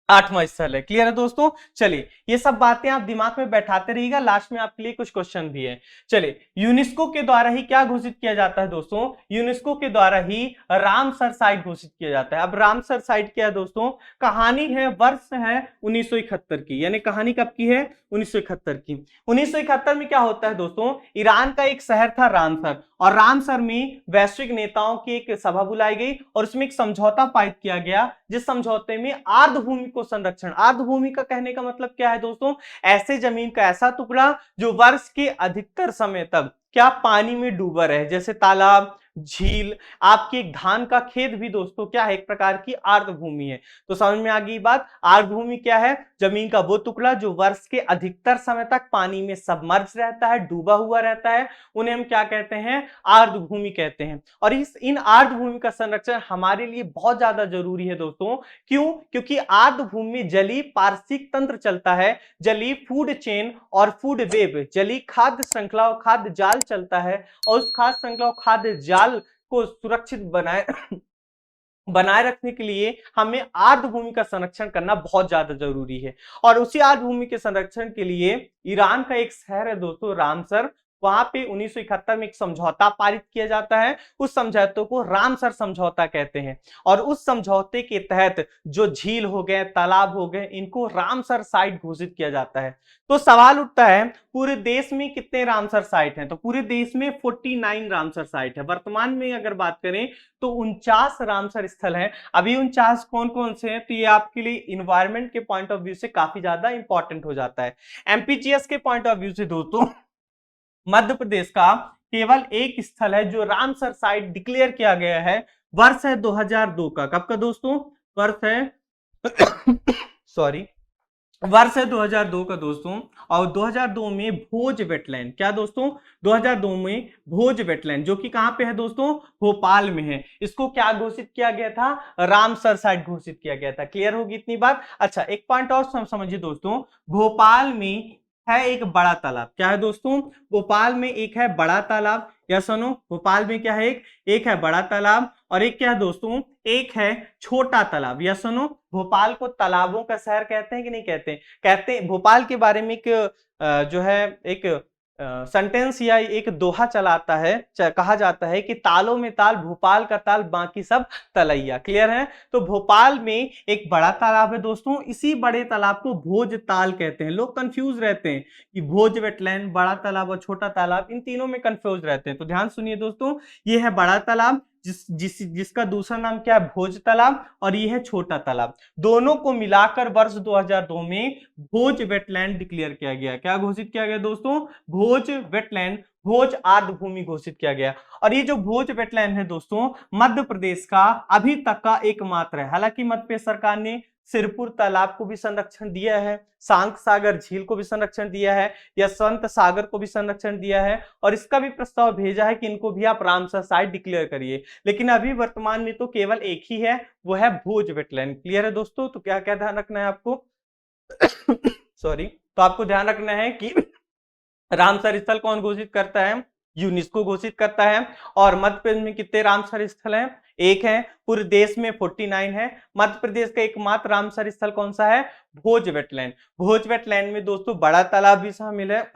8वां स्थल है। क्लियर है दोस्तों? चलिए ये सब बातें आप दिमाग में बैठाते रहिएगा, लास्ट में आपके लिए कुछ क्वेश्चन भी है। चलिए यूनेस्को के द्वारा ही क्या घोषित किया जाता है दोस्तों? यूनेस्को के द्वारा ही रामसर साइट घोषित किया जाता है। अब रामसर साइट क्या है दोस्तों? कहानी है, वर्ष है 1971 की, यानी कहानी कब की है? 1971 की। 1971 में क्या होता है दोस्तों? ईरान का एक शहर था रामसर, और रामसर में वैश्विक नेताओं की एक सभा बुलाई गई और उसमें एक समझौता पारित किया गया, जिस समझौते में आर्द्रभूमि को संरक्षण, आर्द्रभूमि का कहने का मतलब क्या है दोस्तों? ऐसे जमीन का ऐसा टुकड़ा जो वर्ष के अधिकतर समय तक क्या पानी में डूबा रहे, जैसे तालाब, झील। आपके एक धान का खेत भी दोस्तों क्या है? एक प्रकार की आर्द्रभूमि है। तो समझ में आ गई बात। आर्द्रभूमि क्या है? जमीन का वो टुकड़ा जो वर्ष के अधिकतर समय तक पानी में सबमर्ज रहता है, डूबा हुआ रहता है, उन्हें हम क्या कहते हैं? आर्द्रभूमि कहते हैं। और इन आर्द्रभूमि का संरक्षण हमारे लिए बहुत ज्यादा जरूरी है दोस्तों। क्यों? क्योंकि आर्द्रभूमि में जलीय पारिस्थितिक तंत्र चलता है, जलीय फूड चेन और फूड वेब, जलीय खाद्य श्रृंखला और खाद्य जाल चलता है, और उस खाद्य श्रृंखला और खाद्य जाल को सुरक्षित बनाए रखने के लिए हमें आर्द्रभूमि का संरक्षण करना बहुत ज्यादा जरूरी है। और उसी आर्द्रभूमि के संरक्षण के लिए ईरान का एक शहर है दोस्तों रामसर, वहां पे 1971 में एक समझौता पारित किया जाता है। उस समझौते को रामसर समझौता कहते हैं, और उस समझौते के तहत जो झील हो गए, तालाब हो गए, इनको रामसर साइट घोषित किया जाता है। तो सवाल उठता है पूरे देश में कितने रामसर साइट हैं? तो पूरे देश में 49 रामसर साइट है। वर्तमान में अगर बात करें तो 49 रामसर स्थल हैं। अभी 49 कौन कौन से हैं? तो ये आपके लिए इन्वायरमेंट के पॉइंट ऑफ व्यू से काफी ज्यादा इंपॉर्टेंट हो जाता है। एमपीजीएस के पॉइंट ऑफ व्यू से दोस्तों मध्य प्रदेश का केवल एक स्थल है जो रामसर साइट डिक्लेयर किया गया है। वर्ष है 2002 का। कब का दोस्तों? वर्ष है सॉरी वर्ष है 2002 का दोस्तों। और 2002 में भोज वेटलैंड, क्या दोस्तों? 2002 में भोज वेटलैंड जो कि कहां पे है दोस्तों? भोपाल में है। इसको क्या घोषित किया गया था? रामसर साइट घोषित किया गया था। क्लियर होगी इतनी बात? अच्छा एक पॉइंट और समझिए दोस्तों, भोपाल में है एक बड़ा तालाब। क्या है दोस्तों? भोपाल में एक है बड़ा तालाब। या सुनो, भोपाल में क्या है? एक है बड़ा तालाब और एक क्या है दोस्तों? एक है छोटा तालाब। या सुनो, भोपाल को तालाबों का शहर कहते हैं कि नहीं कहते? कहते हैं। भोपाल के बारे में एक जो है एक सेंटेंस या एक दोहा चलाता है, कहा जाता है कि तालों में ताल, भोपाल का ताल, बाकी सब तलैया। क्लियर है? तो भोपाल में एक बड़ा तालाब है दोस्तों, इसी बड़े तालाब को भोज ताल कहते हैं। लोग कंफ्यूज रहते हैं कि भोज वेटलैंड, बड़ा तालाब और छोटा तालाब, इन तीनों में कंफ्यूज रहते हैं। तो ध्यान सुनिए दोस्तों, ये है बड़ा तालाब, जिसका दूसरा नाम क्या है? भोज तालाब, और ये है छोटा तालाब। दोनों को मिलाकर वर्ष 2002 में भोज वेटलैंड डिक्लेयर किया गया। क्या घोषित किया गया दोस्तों? भोज वेटलैंड, भोज आर्द्र भूमि घोषित किया गया। और ये जो भोज वेटलैंड है दोस्तों, मध्य प्रदेश का अभी तक का एकमात्र है। हालांकि मध्य प्रदेश सरकार ने सिरपुर तालाब को भी संरक्षण दिया है, शांत सागर झील को भी संरक्षण दिया है, यशवंत सागर को भी संरक्षण दिया है, और इसका भी प्रस्ताव भेजा है कि इनको भी आप रामसर साइट डिक्लेयर करिए। लेकिन अभी वर्तमान में तो केवल एक ही है, वो है भोज वेटलैंड। क्लियर है दोस्तों? तो क्या क्या ध्यान रखना है आपको? सॉरी, तो आपको ध्यान रखना है कि रामसर स्थल कौन घोषित करता है? यूनेस्को घोषित करता है। और मध्य प्रदेश में कितने रामसर स्थल हैं? एक है। पूरे देश में 49 है। मध्य प्रदेश का एकमात्र रामसर स्थल कौन सा है? भोज वेटलैंड। भोज वेटलैंड में दोस्तों बड़ा तालाब भी शामिल है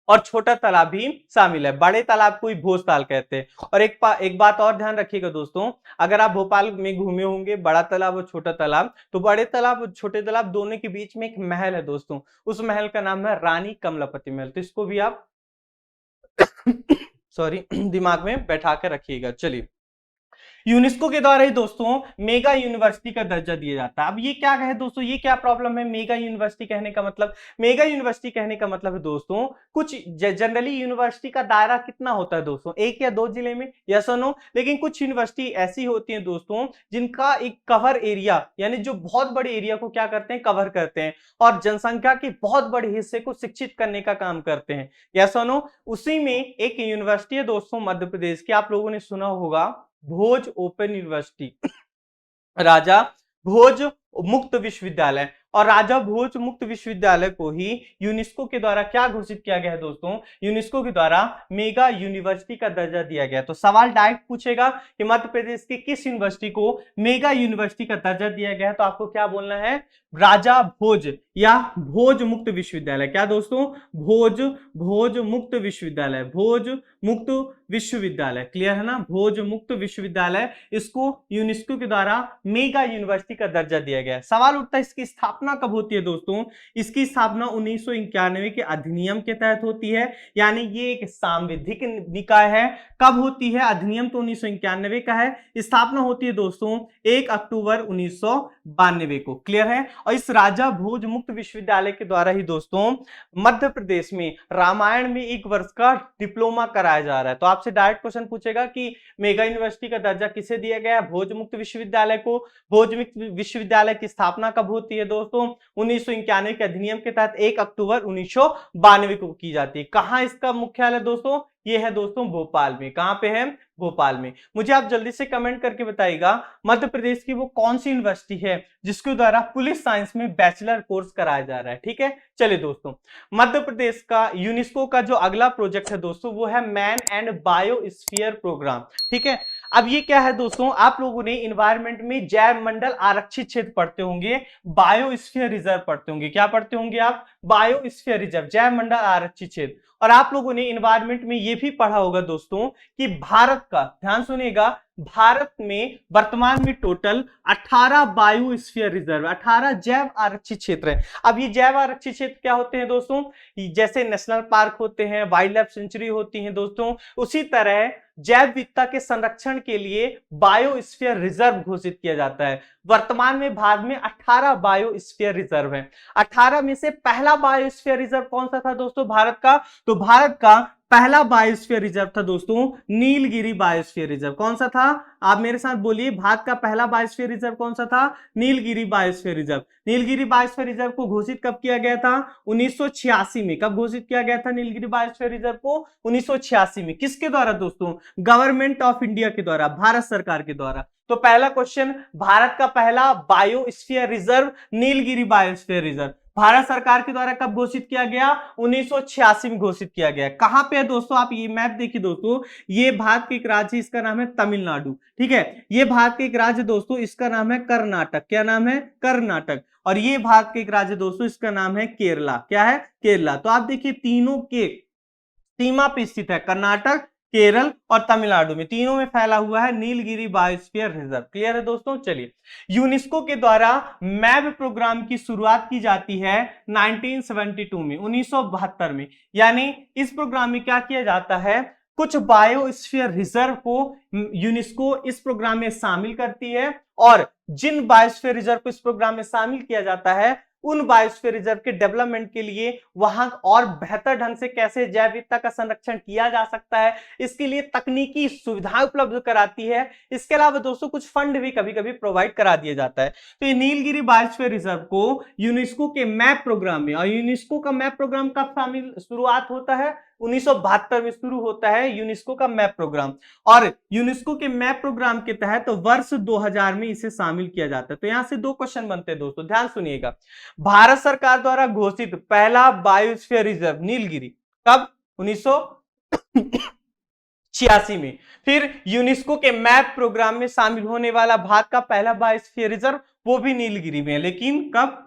और छोटा तालाब भी शामिल है। बड़े तालाब को ही भोज ताल कहते हैं। और एक बात और ध्यान रखिएगा दोस्तों, अगर आप भोपाल में घूमे होंगे बड़ा तालाब और छोटा तालाब, तो बड़े तालाब और छोटे तालाब दोनों के बीच में एक महल है दोस्तों, उस महल का नाम है रानी कमलापति महल। तो इसको भी आप सॉरी दिमाग में बैठा कर रखिएगा। चलिए, यूनेस्को के द्वारा ही दोस्तों मेगा यूनिवर्सिटी का दर्जा दिया जाता है। अब ये क्या कहे दोस्तों, ये क्या प्रॉब्लम है? मेगा यूनिवर्सिटी कहने का मतलब, मेगा यूनिवर्सिटी कहने का मतलब है दोस्तों, कुछ जनरली यूनिवर्सिटी का दायरा कितना होता है दोस्तों? एक या दो जिले में, यस और नो। लेकिन कुछ यूनिवर्सिटी ऐसी होती है दोस्तों जिनका एक कवर एरिया, यानी जो बहुत बड़े एरिया को क्या करते हैं? कवर करते हैं, और जनसंख्या के बहुत बड़े हिस्से को शिक्षित करने का काम करते हैं। यस और नो। उसी में एक यूनिवर्सिटी है दोस्तों मध्य प्रदेश की, आप लोगों ने सुना होगा, भोज ओपन यूनिवर्सिटी, राजा भोज मुक्त विश्वविद्यालय। और राजा भोज मुक्त विश्वविद्यालय को ही यूनेस्को के द्वारा क्या घोषित किया गया है दोस्तों? यूनेस्को के द्वारा मेगा यूनिवर्सिटी का दर्जा दिया गया। तो सवाल डायरेक्ट पूछेगा कि मध्य प्रदेश की किस यूनिवर्सिटी को मेगा यूनिवर्सिटी का दर्जा दिया गया है, तो आपको क्या बोलना है? राजा भोज या भोज मुक्त विश्वविद्यालय। क्या दोस्तों? भोज मुक्त विश्वविद्यालय, भोज मुक्त विश्वविद्यालय। क्लियर है ना? भोज मुक्त विश्वविद्यालय, इसको यूनेस्को के द्वारा मेगा यूनिवर्सिटी का दर्जा दिया गया है। सवाल उठता है इसकी स्थापना कब होती है दोस्तों? इसकी स्थापना 1991 के अधिनियम के तहत होती है, यानी ये एक सांविधिक निकाय है। कब होती है? अधिनियम तो 1991 का है, स्थापना होती है दोस्तों 1 अक्टूबर 1992 को। क्लियर है? और इस राजा भोज मुक्त विश्वविद्यालय के द्वारा ही दोस्तों मध्य प्रदेश में रामायण में 1 वर्ष का डिप्लोमा कराया जा रहा है। तो आपसे डायरेक्ट क्वेश्चन पूछेगा कि मेगा यूनिवर्सिटी का दर्जा किसे दिया गया है? भोज मुक्त विश्वविद्यालय को। भोज मुक्त विश्वविद्यालय की स्थापना कब होती है दोस्तों? 1991 के अधिनियम के तहत 1 अक्टूबर 1992 को की जाती है। कहां इसका मुख्यालय दोस्तों? ये है दोस्तों भोपाल में। कहां पे है? भोपाल में। मुझे आप जल्दी से कमेंट करके बताइएगा मध्य प्रदेश की वो कौन सी यूनिवर्सिटी है जिसके द्वारा पुलिस साइंस में बैचलर कोर्स कराया जा रहा है। ठीक है, चलिए दोस्तों, मध्य प्रदेश का यूनेस्को का जो अगला प्रोजेक्ट है दोस्तों, वो है मैन एंड बायोस्फीयर प्रोग्राम। ठीक है, अब ये क्या है दोस्तों? आप लोगों ने इन्वायरमेंट में जैव मंडल आरक्षित क्षेत्र पढ़ते होंगे, बायोस्फीयर रिजर्व पढ़ते होंगे। क्या पढ़ते होंगे आप? बायोस्फीयर रिजर्व, जैव मंडल आरक्षित क्षेत्र। और आप लोगों ने इन्वायरमेंट में ये भी पढ़ा होगा दोस्तों कि भारत का, ध्यान सुनिएगा, भारत में वर्तमान में टोटल 18 बायोस्फीयर रिजर्व, 18 जैव आरक्षित क्षेत्र है। अब ये जैव आरक्षित क्षेत्र क्या होते हैं दोस्तों? जैसे नेशनल पार्क होते हैं, वाइल्ड लाइफ सेंचुरी होती है दोस्तों, उसी तरह जैव विविधता के संरक्षण के लिए बायोस्फीयर रिजर्व घोषित किया जाता है। वर्तमान में भारत में 18 बायोस्फीयर रिजर्व है। 18 में से पहला बायोस्फीयर रिजर्व कौन सा था दोस्तों भारत का? तो भारत का पहला बायोस्फीयर रिजर्व था दोस्तों नीलगिरी बायोस्फीयर रिजर्व। कौन सा था? आप मेरे साथ बोलिए, भारत का पहला बायोस्फीयर रिजर्व कौन सा था? Nilgiri biosphere reserve. Nilgiri biosphere reserve को घोषित कब किया गया था? 1986 में। कब घोषित किया गया था नीलगिरी बायोस्फीयर रिजर्व को? 1986 में। किसके द्वारा दोस्तों? गवर्नमेंट ऑफ इंडिया के द्वारा, भारत सरकार के द्वारा। तो पहला क्वेश्चन, भारत का पहला biosphere reserve Nilgiri biosphere reserve. Bharat सरकार के द्वारा कब घोषित किया गया? 1986 में घोषित किया गया। कहां पे है दोस्तों? आप ये मैप देखिए दोस्तों, ये भारत का एक राज्य, इसका नाम है तमिलनाडु। ठीक है, ये भारत का एक राज्य दोस्तों, इसका नाम है कर्नाटक। क्या नाम है? कर्नाटक। और ये भारत का एक राज्य दोस्तों, इसका नाम है केरला। क्या है? केरला। तो आप देखिए तीनों के सीमा पे स्थित है, कर्नाटक, केरल और तमिलनाडु में, तीनों में फैला हुआ है नीलगिरी बायोस्फीयर रिजर्व। क्लियर है दोस्तों? चलिए, यूनेस्को के द्वारा मैब प्रोग्राम की शुरुआत की जाती है 1972 में, 1972 में। यानी इस प्रोग्राम में क्या किया जाता है, कुछ बायोस्फीयर रिजर्व को यूनेस्को इस प्रोग्राम में शामिल करती है, और जिन बायोस्फीयर रिजर्व को इस प्रोग्राम में शामिल किया जाता है, उन बायोस्फीयर रिजर्व के डेवलपमेंट के लिए वहां और बेहतर ढंग से कैसे जैव विविधता का संरक्षण किया जा सकता है, इसके लिए तकनीकी सुविधाएं उपलब्ध कराती है। इसके अलावा दोस्तों कुछ फंड भी कभी कभी प्रोवाइड करा दिया जाता है। तो ये नीलगिरी बायोस्फीयर रिजर्व को यूनेस्को के मैप प्रोग्राम में, और यूनेस्को का मैप प्रोग्राम कब शामिल शुरुआत होता है? 1972 में शुरू होता है यूनेस्को का मैप प्रोग्राम, और यूनेस्को के मैप प्रोग्राम के तहत तो वर्ष 2000 में इसे शामिल किया जाता है। तो यहां से दो क्वेश्चन बनते हैं दोस्तों, ध्यान सुनिएगा। भारत सरकार द्वारा घोषित पहला बायोस्फीयर रिजर्व नीलगिरी कब? 1986 में। फिर यूनेस्को के मैप प्रोग्राम में शामिल होने वाला भारत का पहला बायोस्फीयर रिजर्व वो भी नीलगिरी में है, लेकिन कब?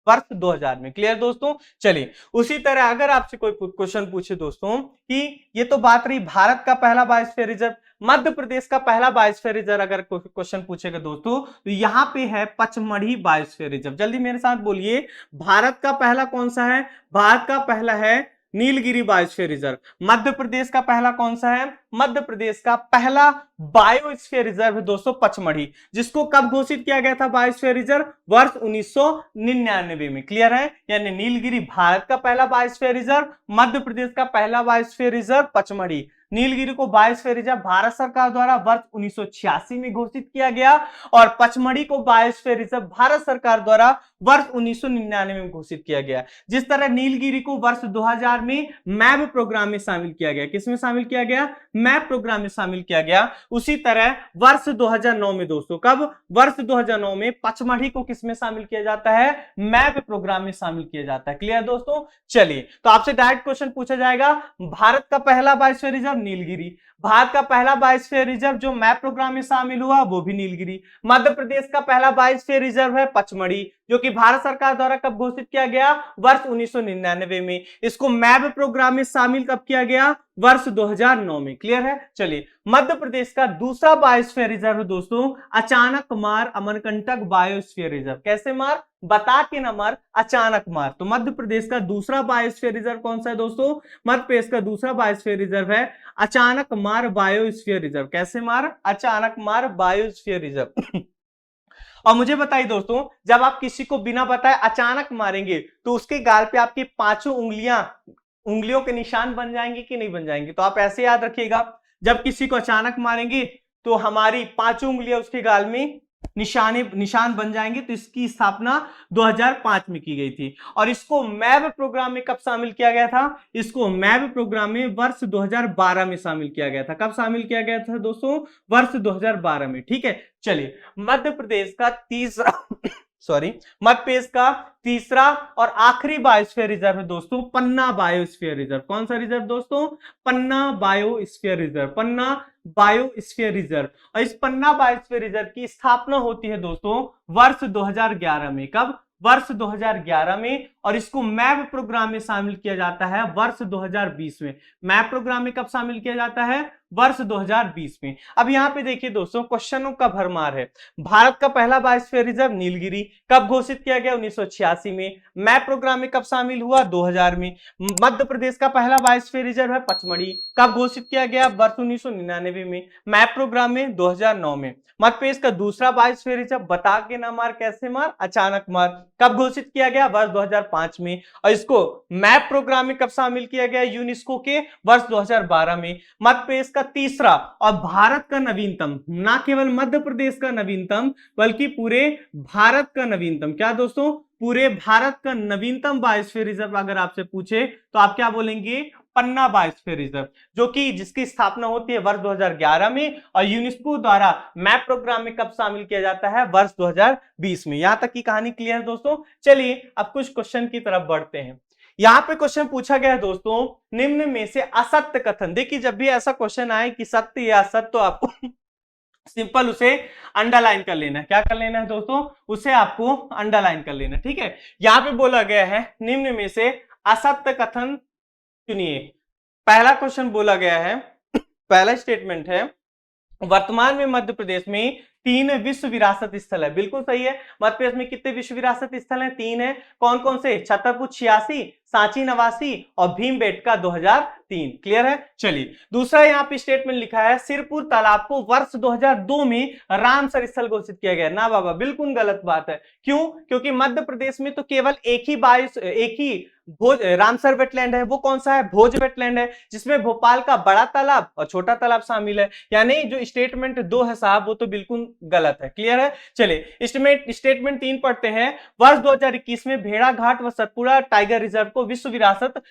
वर्ष 2000 में। क्लियर दोस्तों? चलिए, उसी तरह अगर आपसे कोई क्वेश्चन पूछे दोस्तों कि ये तो बात रही भारत का पहला बायोस्फीयर रिजर्व, मध्य प्रदेश का पहला बायोस्फीयर रिजर्व अगर क्वेश्चन पूछेगा दोस्तों, तो यहां पे है पचमढ़ी बायोस्फीयर रिजर्व। जल्दी मेरे साथ बोलिए, भारत का पहला कौन सा है? भारत का पहला है नीलगिरी बायोस्फीयर रिजर्व। मध्य प्रदेश का पहला कौन सा है? मध्य प्रदेश का पहला बायोस्फीयर रिजर्व है दोस्तों पचमढ़ी, जिसको कब घोषित किया गया था बायोस्फीयर रिजर्व? वर्ष 1999 में। क्लियर है? यानी नीलगिरी भारत का पहला बायोस्फीयर रिजर्व, मध्य प्रदेश का पहला बायोस्फीयर रिजर्व पचमढ़ी। नीलगिरी को बायोस्फीयर रिजर्व भारत सरकार द्वारा वर्ष 1986 में घोषित किया गया, और पचमढ़ी को बायोस्फीयर रिजर्व भारत सरकार द्वारा वर्ष 1999 में घोषित किया गया। जिस तरह नीलगिरी को वर्ष 2000 में मैप प्रोग्राम में शामिल किया गया, किसमें शामिल किया गया? मैप प्रोग्राम में शामिल किया गया। उसी तरह वर्ष 2009 में दोस्तों, कब? वर्ष 2009 में पचमढ़ी को किसमें शामिल किया जाता है? मैप प्रोग्राम में शामिल किया जाता है। क्लियर दोस्तों? चलिए, तो आपसे डायरेक्ट क्वेश्चन पूछा जाएगा, भारत का पहला बायोस्फीयर रिजर्व नीलगिरी, भारत का पहला बायोस्फीयर रिजर्व जो मैप प्रोग्राम में शामिल हुआ वो भी नीलगिरी, मध्य प्रदेश का पहला बायोस्फीयर रिजर्व है पचमढ़ी, जो कि भारत सरकार द्वारा कब घोषित किया गया? वर्ष 1999 में। इसको मैप प्रोग्राम में शामिल कब किया गया? वर्ष 2009 में। क्लियर है? चलिए, मध्य प्रदेश का दूसरा बायोस्फीयर रिजर्व दोस्तों अचानक मार अमरकंटक बायोस्फीयर रिजर्व। कैसे मार? बता के न मार, अचानक मार। तो मध्य प्रदेश का दूसरा बायोस्फीयर रिजर्व कौन सा है दोस्तों? मध्य प्रदेश का दूसरा बायोस्फीयर रिजर्व है अचानक मार बायोस्फीयर रिजर्व। कैसे मार? अचानक मार बायोस्फीयर रिजर्व। और मुझे बताइए दोस्तों, जब आप किसी को बिना बताए अचानक मारेंगे तो उसके गाल पे आपकी पांचों उंगलियों के निशान बन जाएंगे कि नहीं बन जाएंगे? तो आप ऐसे याद रखिएगा, जब किसी को अचानक मारेंगे तो हमारी पांचों उंगलियां उसके गाल में निशान बन जाएंगे। तो इसकी स्थापना 2005 में की गई थी, और इसको मैप प्रोग्राम में कब शामिल किया गया था? इसको मैप प्रोग्राम में वर्ष 2012 में शामिल किया गया था। कब शामिल किया गया था दोस्तों? वर्ष 2012 में। ठीक है, चलिए, मध्य प्रदेश का तीसरा और आखिरी बायोस्फीयर रिजर्व है दोस्तों पन्ना बायोस्फीयर रिजर्व। कौन सा रिजर्व दोस्तों? पन्ना बायोस्फीयर रिजर्व। पन्ना बायोस्फीयर रिजर्व। और इस पन्ना बायोस्फीयर रिजर्व की स्थापना होती है दोस्तों वर्ष 2011 में। कब? वर्ष 2011 में। और इसको मैप प्रोग्राम में शामिल किया जाता है वर्ष 2020 में। मैप प्रोग्राम में कब शामिल किया जाता है? वर्ष 2020 में। अब यहां पे देखिए दोस्तों, क्वेश्चनों का भरमार है। भारत का पहला बायोस्फीयर रिजर्व नीलगिरी कब घोषित किया गया? 1986 में। मैप प्रोग्राम में कब शामिल हुआ? 2000 में। मध्य प्रदेश का पहला बायोस्फीयर रिजर्व है पचमढ़ी, कब घोषित किया गया? वर्ष 1999 में। मैप प्रोग्राम में 2009 में। मध्य प्रदेश का दूसरा बायोस्फीयर रिजर्व बता के ना मार, कैसे मार? अचानक मार, कब घोषित किया गया? वर्ष 2005 में। और इसको मैप प्रोग्राम में कब शामिल किया गया? यूनेस्को के वर्ष 2012 में। मध्य प्रदेश का तीसरा और भारत का नवीनतम, ना केवल मध्य प्रदेश का नवीनतम बल्कि पूरे भारत का नवीनतम, क्या दोस्तों? पूरे भारत का नवीनतम बायोस्फीयर रिजर्व अगर आपसे पूछे तो आप क्या बोलेंगे? पन्ना बायोस्फीयर रिजर्व, जो कि जिसकी स्थापना होती है वर्ष 2011 में और यूनेस्को द्वारा मैप प्रोग्राम में कब शामिल किया जाता है, वर्ष 2020 में। यहां तक की कहानी क्लियर है दोस्तों। चलिए अब कुछ क्वेश्चन की तरफ बढ़ते हैं। यहां पे क्वेश्चन पूछा गया है दोस्तों, निम्न में से असत्य कथन। देखिए जब भी ऐसा क्वेश्चन आए कि सत्य या असत्य, तो आपको सिंपल उसे अंडरलाइन कर लेना है। क्या कर लेना है दोस्तों, उसे आपको अंडरलाइन कर लेना है, ठीक है। यहां पे बोला गया है निम्न में से असत्य कथन चुनिए। पहला क्वेश्चन बोला गया है, पहला स्टेटमेंट है वर्तमान में मध्य प्रदेश में 3 विश्व विरासत स्थल है। बिल्कुल सही है। मध्य प्रदेश में कितने विश्व विरासत स्थल हैं, 3 है। कौन कौन से, छतरपुर 86, सांची 89 और भीमबेटका 2003। क्लियर है। चलिए दूसरा यहाँ पे स्टेटमेंट लिखा है सिरपुर तालाब को वर्ष 2002 में रामसर स्थल घोषित किया गया। ना बाबा, बिल्कुल गलत बात है। क्यों, क्योंकि मध्य प्रदेश में तो केवल एक ही भोज रामसर वेटलैंड है। वो कौन सा है, भोज वेटलैंड है, जिसमें भोपाल का बड़ा तालाब और छोटा तालाब शामिल है। यानी जो स्टेटमेंट 2 है साहब, वो तो बिल्कुल गलत है। क्लियर है। चलिए स्टेटमेंट 3 पढ़ते हैं। वर्ष 2021 में भेड़ाघाट व सतपुड़ा टाइगर रिजर्व को विश्व विरासत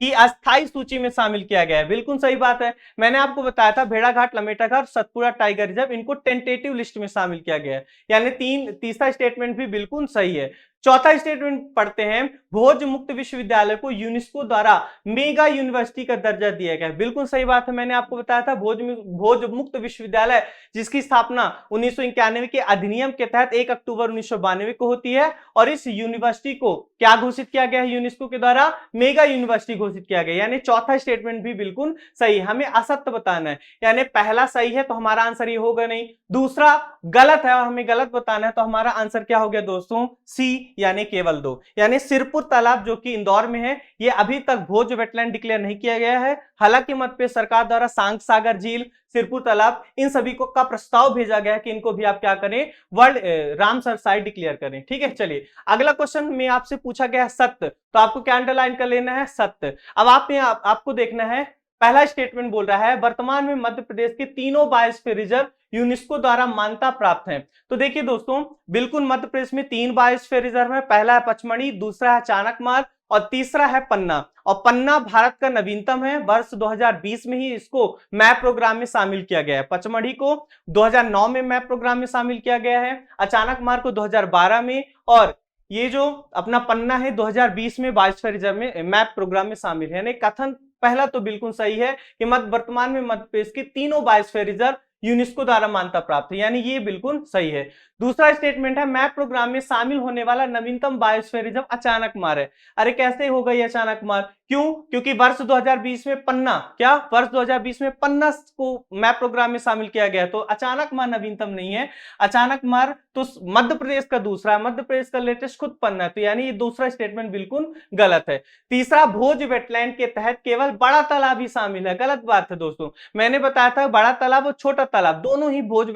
की अस्थायी सूची में शामिल किया गया है। बिल्कुल सही बात है। मैंने आपको बताया था भेड़ाघाट, लमेटाघाट, सतपुड़ा टाइगर रिजर्व, इनको टेंटेटिव लिस्ट में शामिल किया गया है। यानी तीसरा स्टेटमेंट भी बिल्कुल सही है। चौथा स्टेटमेंट पढ़ते हैं, भोज मुक्त विश्वविद्यालय को यूनेस्को द्वारा मेगा यूनिवर्सिटी का दर्जा दिया गया है। बिल्कुल सही बात है। मैंने आपको बताया था भोज मुक्त विश्वविद्यालय जिसकी स्थापना 1991 के अधिनियम के तहत 1 अक्टूबर 1992 को होती है, और इस यूनिवर्सिटी को क्या घोषित किया गया है, यूनेस्को के द्वारा मेगा यूनिवर्सिटी घोषित किया गया। यानी चौथा स्टेटमेंट भी बिल्कुल सही। हमें असत्य बताना है, यानी पहला सही है तो हमारा आंसर ये होगा नहीं, दूसरा गलत है और हमें गलत बताना है, तो हमारा आंसर क्या हो गया दोस्तों, सी, यानी केवल 2। यानी सिरपुर तालाब जो कि इंदौर में है, ये अभी तक भोज वेटलैंड डिक्लेयर नहीं किया गया है। हालांकि मध्य प्रदेश सरकार द्वारा सांक सागर झील, सिरपुर तालाब, इन सभी को का प्रस्ताव भेजा गया है कि इनको भी आप क्या करें, वर्ल्ड रामसर साइट डिक्लेयर करें। ठीक है। चलिए अगला क्वेश्चन में आपसे पूछा गया है सत्य, तो आपको क्या अंडरलाइन कर लेना है, सत्य। अब आपको देखना है, पहला स्टेटमेंट बोल रहा है वर्तमान में मध्य प्रदेश के तीनों बायोस्फीयर रिजर्व यूनेस्को द्वारा मान्यता प्राप्त हैं। तो देखिए दोस्तों, बिल्कुल मध्य प्रदेश में 3 बायोस्फीयर रिजर्व है। पहला है पचमढ़ी, दूसरा है चाणक्य और तीसरा है पन्ना। और पन्ना भारत का नवीनतम है। वर्ष 2020 में ही इसको मैप प्रोग्राम में शामिल किया गया है। पचमढ़ी को 2009 में मैप प्रोग्राम में शामिल किया गया है, चाणक्य को 2012 में, और ये जो अपना पन्ना है 2020 में बायोस्फीयर रिजर्व में मैप प्रोग्राम में शामिल है। यानी कथन पहला तो बिल्कुल सही है कि वर्तमान में मध्य प्रदेश की तीनों बायोस्फीयर रिजर्व यूनेस्को द्वारा मान्यता प्राप्त है, यानी ये बिल्कुल सही है। दूसरा स्टेटमेंट है मैप प्रोग्राम में शामिल होने वाला नवीनतम बायोस्फीयर रिजर्व चाणक्य है। अरे कैसे हो गई चाणक्य? क्यों? क्योंकि वर्ष 2020 में पन्ना, क्या वर्ष 2020 में पन्ना को मैप प्रोग्राम में शामिल किया गया, तो चाणक्य नवीनतम नहीं है। चाणक्य तो मध्य प्रदेश का दूसरा है, मध्य प्रदेश का लेटेस्ट खुद पन्ना है, तो यानी ये दूसरा स्टेटमेंट बिल्कुल गलत है। तीसरा, भोज वेटलैंड के तहत केवल बड़ा तालाब ही शामिल है। गलत बात है दोस्तों। मैंने बताया था बड़ा तालाब और छोटा तालाब दोनों ही भोज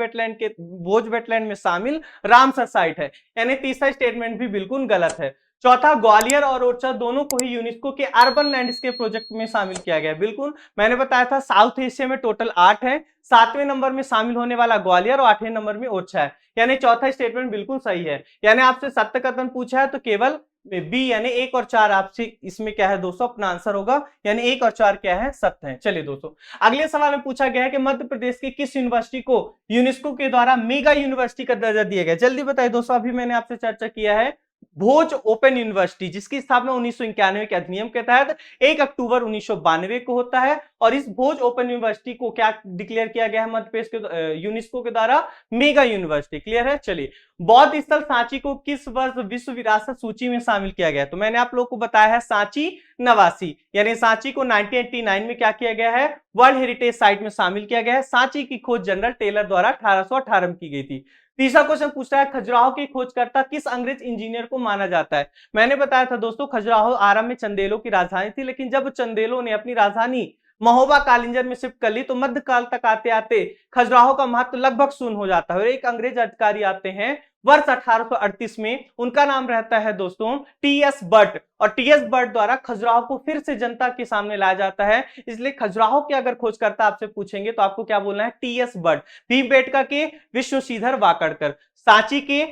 वेटलैंड में शामिल रामसर साइट है, यानी तीसरा स्टेटमेंट भी बिल्कुल गलत है। चौथा, ग्वालियर और ओरछा दोनों को ही यूनेस्को के अर्बन लैंडस्केप प्रोजेक्ट में शामिल किया गया है। बिल्कुल, मैंने बताया था साउथ एशिया में टोटल 8 है, 7वें नंबर में शामिल होने वाला ग्वालियर और 8वें नंबर में ओरछा है, यानी चौथा स्टेटमेंट बिल्कुल सही है। यानी आपसे सत्य कथन पूछा है तो केवल बी, यानी 1 और 4 आपसे इसमें क्या है दोस्तों, अपना आंसर होगा, यानी 1 और 4 क्या है, सत्य है। चलिए दोस्तों, अगले सवाल में पूछा गया है कि मध्य प्रदेश की किस यूनिवर्सिटी को यूनेस्को के द्वारा मेगा यूनिवर्सिटी का दर्जा दिया गया। जल्दी बताइए दोस्तों, अभी मैंने आपसे चर्चा किया है भोज ओपन यूनिवर्सिटी, जिसकी स्थापना 1991 के अधिनियम के तहत 1 अक्टूबर 1992 को होता है, और इस भोज ओपन यूनिवर्सिटी को क्या डिक्लेयर किया गया है मध्य प्रदेश के यूनेस्को के द्वारा, मेगा यूनिवर्सिटी। क्लियर है। चलिए, बौद्ध स्थल सांची को किस वर्ष विश्व विरासत सूची में शामिल किया गया? तो मैंने आप लोगों को बताया है सांची 89, यानी सांची को 1989 में क्या किया गया है, वर्ल्ड हेरिटेज साइट में शामिल किया गया है। सांची की खोज जनरल टेलर द्वारा 1818 में की गई थी। तीसरा क्वेश्चन पूछता है खजुराहो की खोजकर्ता किस अंग्रेज इंजीनियर को माना जाता है? मैंने बताया था दोस्तों, खजुराहो आराम में चंदेलों की राजधानी थी, लेकिन जब चंदेलों ने अपनी राजधानी महोबा कालिंजर में शिफ्ट कर ली तो मध्यकाल तक आते आते खजुराहो का महत्व लगभग शून्य हो जाता है। और एक अंग्रेज अधिकारी आते हैं वर्ष 1838 में, उनका नाम रहता है दोस्तों टी.एस. बट, और टी.एस. बट द्वारा खजुराहो को फिर से जनता के सामने लाया जाता है। इसलिए खजुराहो के अगर खोजकर्ता आपसे पूछेंगे तो आपको क्या बोलना है, टी.एस. बट। भीमबेटका के विश्वश्रीधर वाकड़कर, सांची के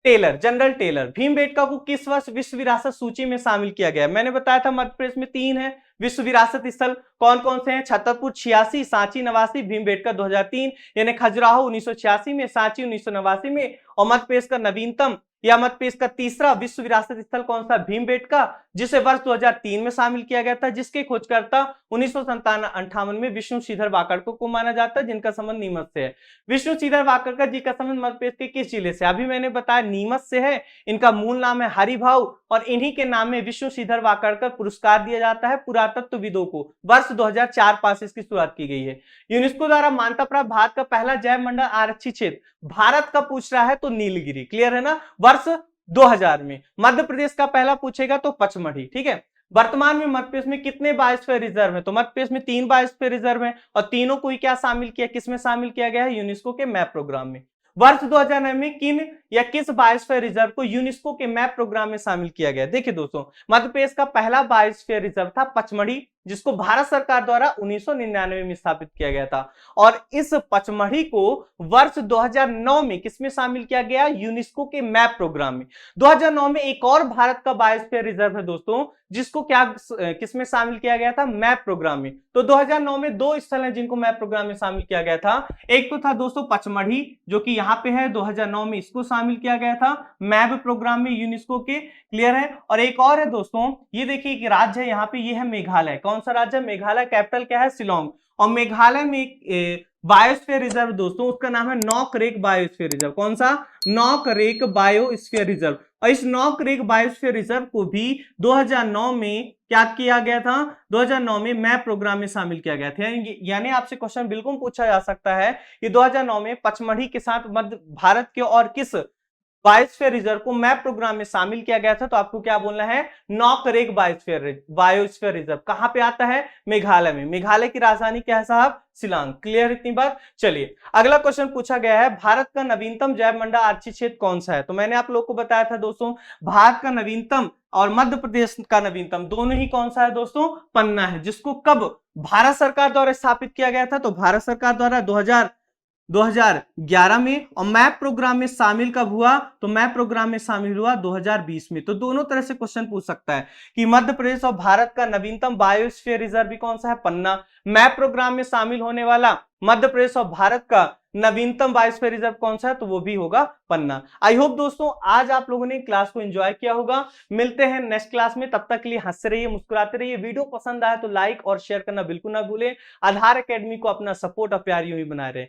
टेलर, जनरल टेलर। भीमबेटका को किस वर्ष विश्व विरासत सूची में शामिल किया गया? मैंने बताया था मध्य प्रदेश में 3 है विश्व विरासत स्थल। कौन कौन से हैं? छतरपुर 86, सांची 89, भीमबेटका 2003, यानी खजुराहो 1986 में, सांची 1989 में। और मध्य प्रदेश का नवीनतम या मध्य प्रदेश का तीसरा विश्व विरासत स्थल कौन सा? भीमबेटका, जिसे वर्ष 2003 में शामिल किया गया था, जिसके खोजकर्ता 1958 में विष्णुश्रीधर वाकड़कर को माना जाता है, जिनका संबंध नीमच से है। विष्णुश्रीधर वाकड़कर जी का संबंध मध्य प्रदेश के किस जिले से? अभी मैंने बताया नीमच से है। इनका मूल नाम है हरिभाऊ और इन्हीं के नाम में विष्णुश्रीधर वाकड़कर पुरस्कार दिया जाता है पुरातत्वविदों को। वर्ष 2004-5 इसकी शुरुआत की गई है। यूनेस्को द्वारा मान्यता प्राप्त भारत का पहला जैव मंडल आरक्षित क्षेत्र भारत का पूछ रहा है तो नीलगिरी, क्लियर है ना? वर्ष 2000 में। मध्य प्रदेश का पहला पूछेगा तो पचमढ़ी, ठीक है। वर्तमान में मध्य प्रदेश में कितने बायोस्फीयर रिजर्व है? तो मध्य प्रदेश में 3 बायोस्फीयर रिजर्व है और तीनों को ही क्या शामिल किया, किसमें शामिल किया गया है? यूनेस्को के मैप प्रोग्राम में। वर्ष 2009 में किन या किस बायोस्फीयर रिजर्व को यूनेस्को के मैप प्रोग्राम में शामिल किया गया? देखिए दोस्तों, मध्य प्रदेश का पहला बायोस्फीयर रिजर्व था पचमढ़ी, जिसको भारत सरकार द्वारा 1999 में स्थापित किया गया था। और इस पचमढ़ी को वर्ष 2009 में किसमें शामिल किया गया? यूनेस्को के मैप प्रोग्राम में। 2009 में एक और भारत का बायोस्फीयर रिजर्व है दोस्तों, जिसको क्या किसमें शामिल किया गया था? मैप प्रोग्राम में। तो 2009 में 2 स्थल हैं जिनको मैप प्रोग्राम में शामिल किया गया था। एक तो था दोस्तों पचमढ़ी, जो कि यहाँ पे है, 2009 में इसको शामिल किया गया था मैप प्रोग्राम में यूनेस्को के, क्लियर है। और एक और है दोस्तों, ये देखिए एक राज्य है यहाँ पे, ये है मेघालय। कौन सा राज्य? मेघालय। कैपिटल क्या है? शिलोंग। और मेघालय में एक बायोस्फीयर रिजर्व दोस्तों, उसका नाम है नॉकरेक बायोस्फीयर रिजर्व। कौन सा? नॉकरेक बायोस्फीयर रिजर्व। और इस नॉकरेक बायोस्फीयर रिजर्व को भी 2009 में क्या किया गया था? 2009 में मैप प्रोग्राम में शामिल किया गया था। यानी आपसे क्वेश्चन बिल्कुल पूछा जा सकता है कि 2009 में पचमढ़ी के साथ मध्य भारत के और किस बायोस्फीयर रिजर्व को मैप प्रोग्राम में शामिल किया गया था? तो आपको क्या बोलना है? नॉकरेक बायोस्फीयर रिजर्व। कहां पे आता है? मेघालय में। मेघालय की राजधानी क्या है साहब? शिलांग। क्लियर इतनी बात? चलिए अगला क्वेश्चन पूछा गया है, भारत का नवीनतम जैव मंडल आरक्षित क्षेत्र कौन सा है? तो मैंने आप लोग को बताया था दोस्तों, भारत का नवीनतम और मध्य प्रदेश का नवीनतम दोनों ही कौन सा है दोस्तों? पन्ना है, जिसको कब भारत सरकार द्वारा स्थापित किया गया था? तो भारत सरकार द्वारा 2011 में। और मैप प्रोग्राम में शामिल कब हुआ? तो मैप प्रोग्राम में शामिल हुआ 2020 में। तो दोनों तरह से क्वेश्चन पूछ सकता है कि मध्य प्रदेश और भारत का नवीनतम बायोस्फीयर रिजर्व भी कौन सा है? पन्ना। मैप प्रोग्राम में शामिल होने वाला मध्य प्रदेश और भारत का नवीनतम बायोस्फीयर रिजर्व कौन सा है? तो वो भी होगा पन्ना। आई होप दोस्तों आज आप लोगों ने क्लास को एंजॉय किया होगा। मिलते हैं नेक्स्ट क्लास में, तब तक के लिए हंसते रहिए, मुस्कुराते रहिए। वीडियो पसंद आए तो लाइक और शेयर करना बिल्कुल ना भूलें। आधार एकेडमी को अपना सपोर्ट और प्यार यूं ही बनाए रहे।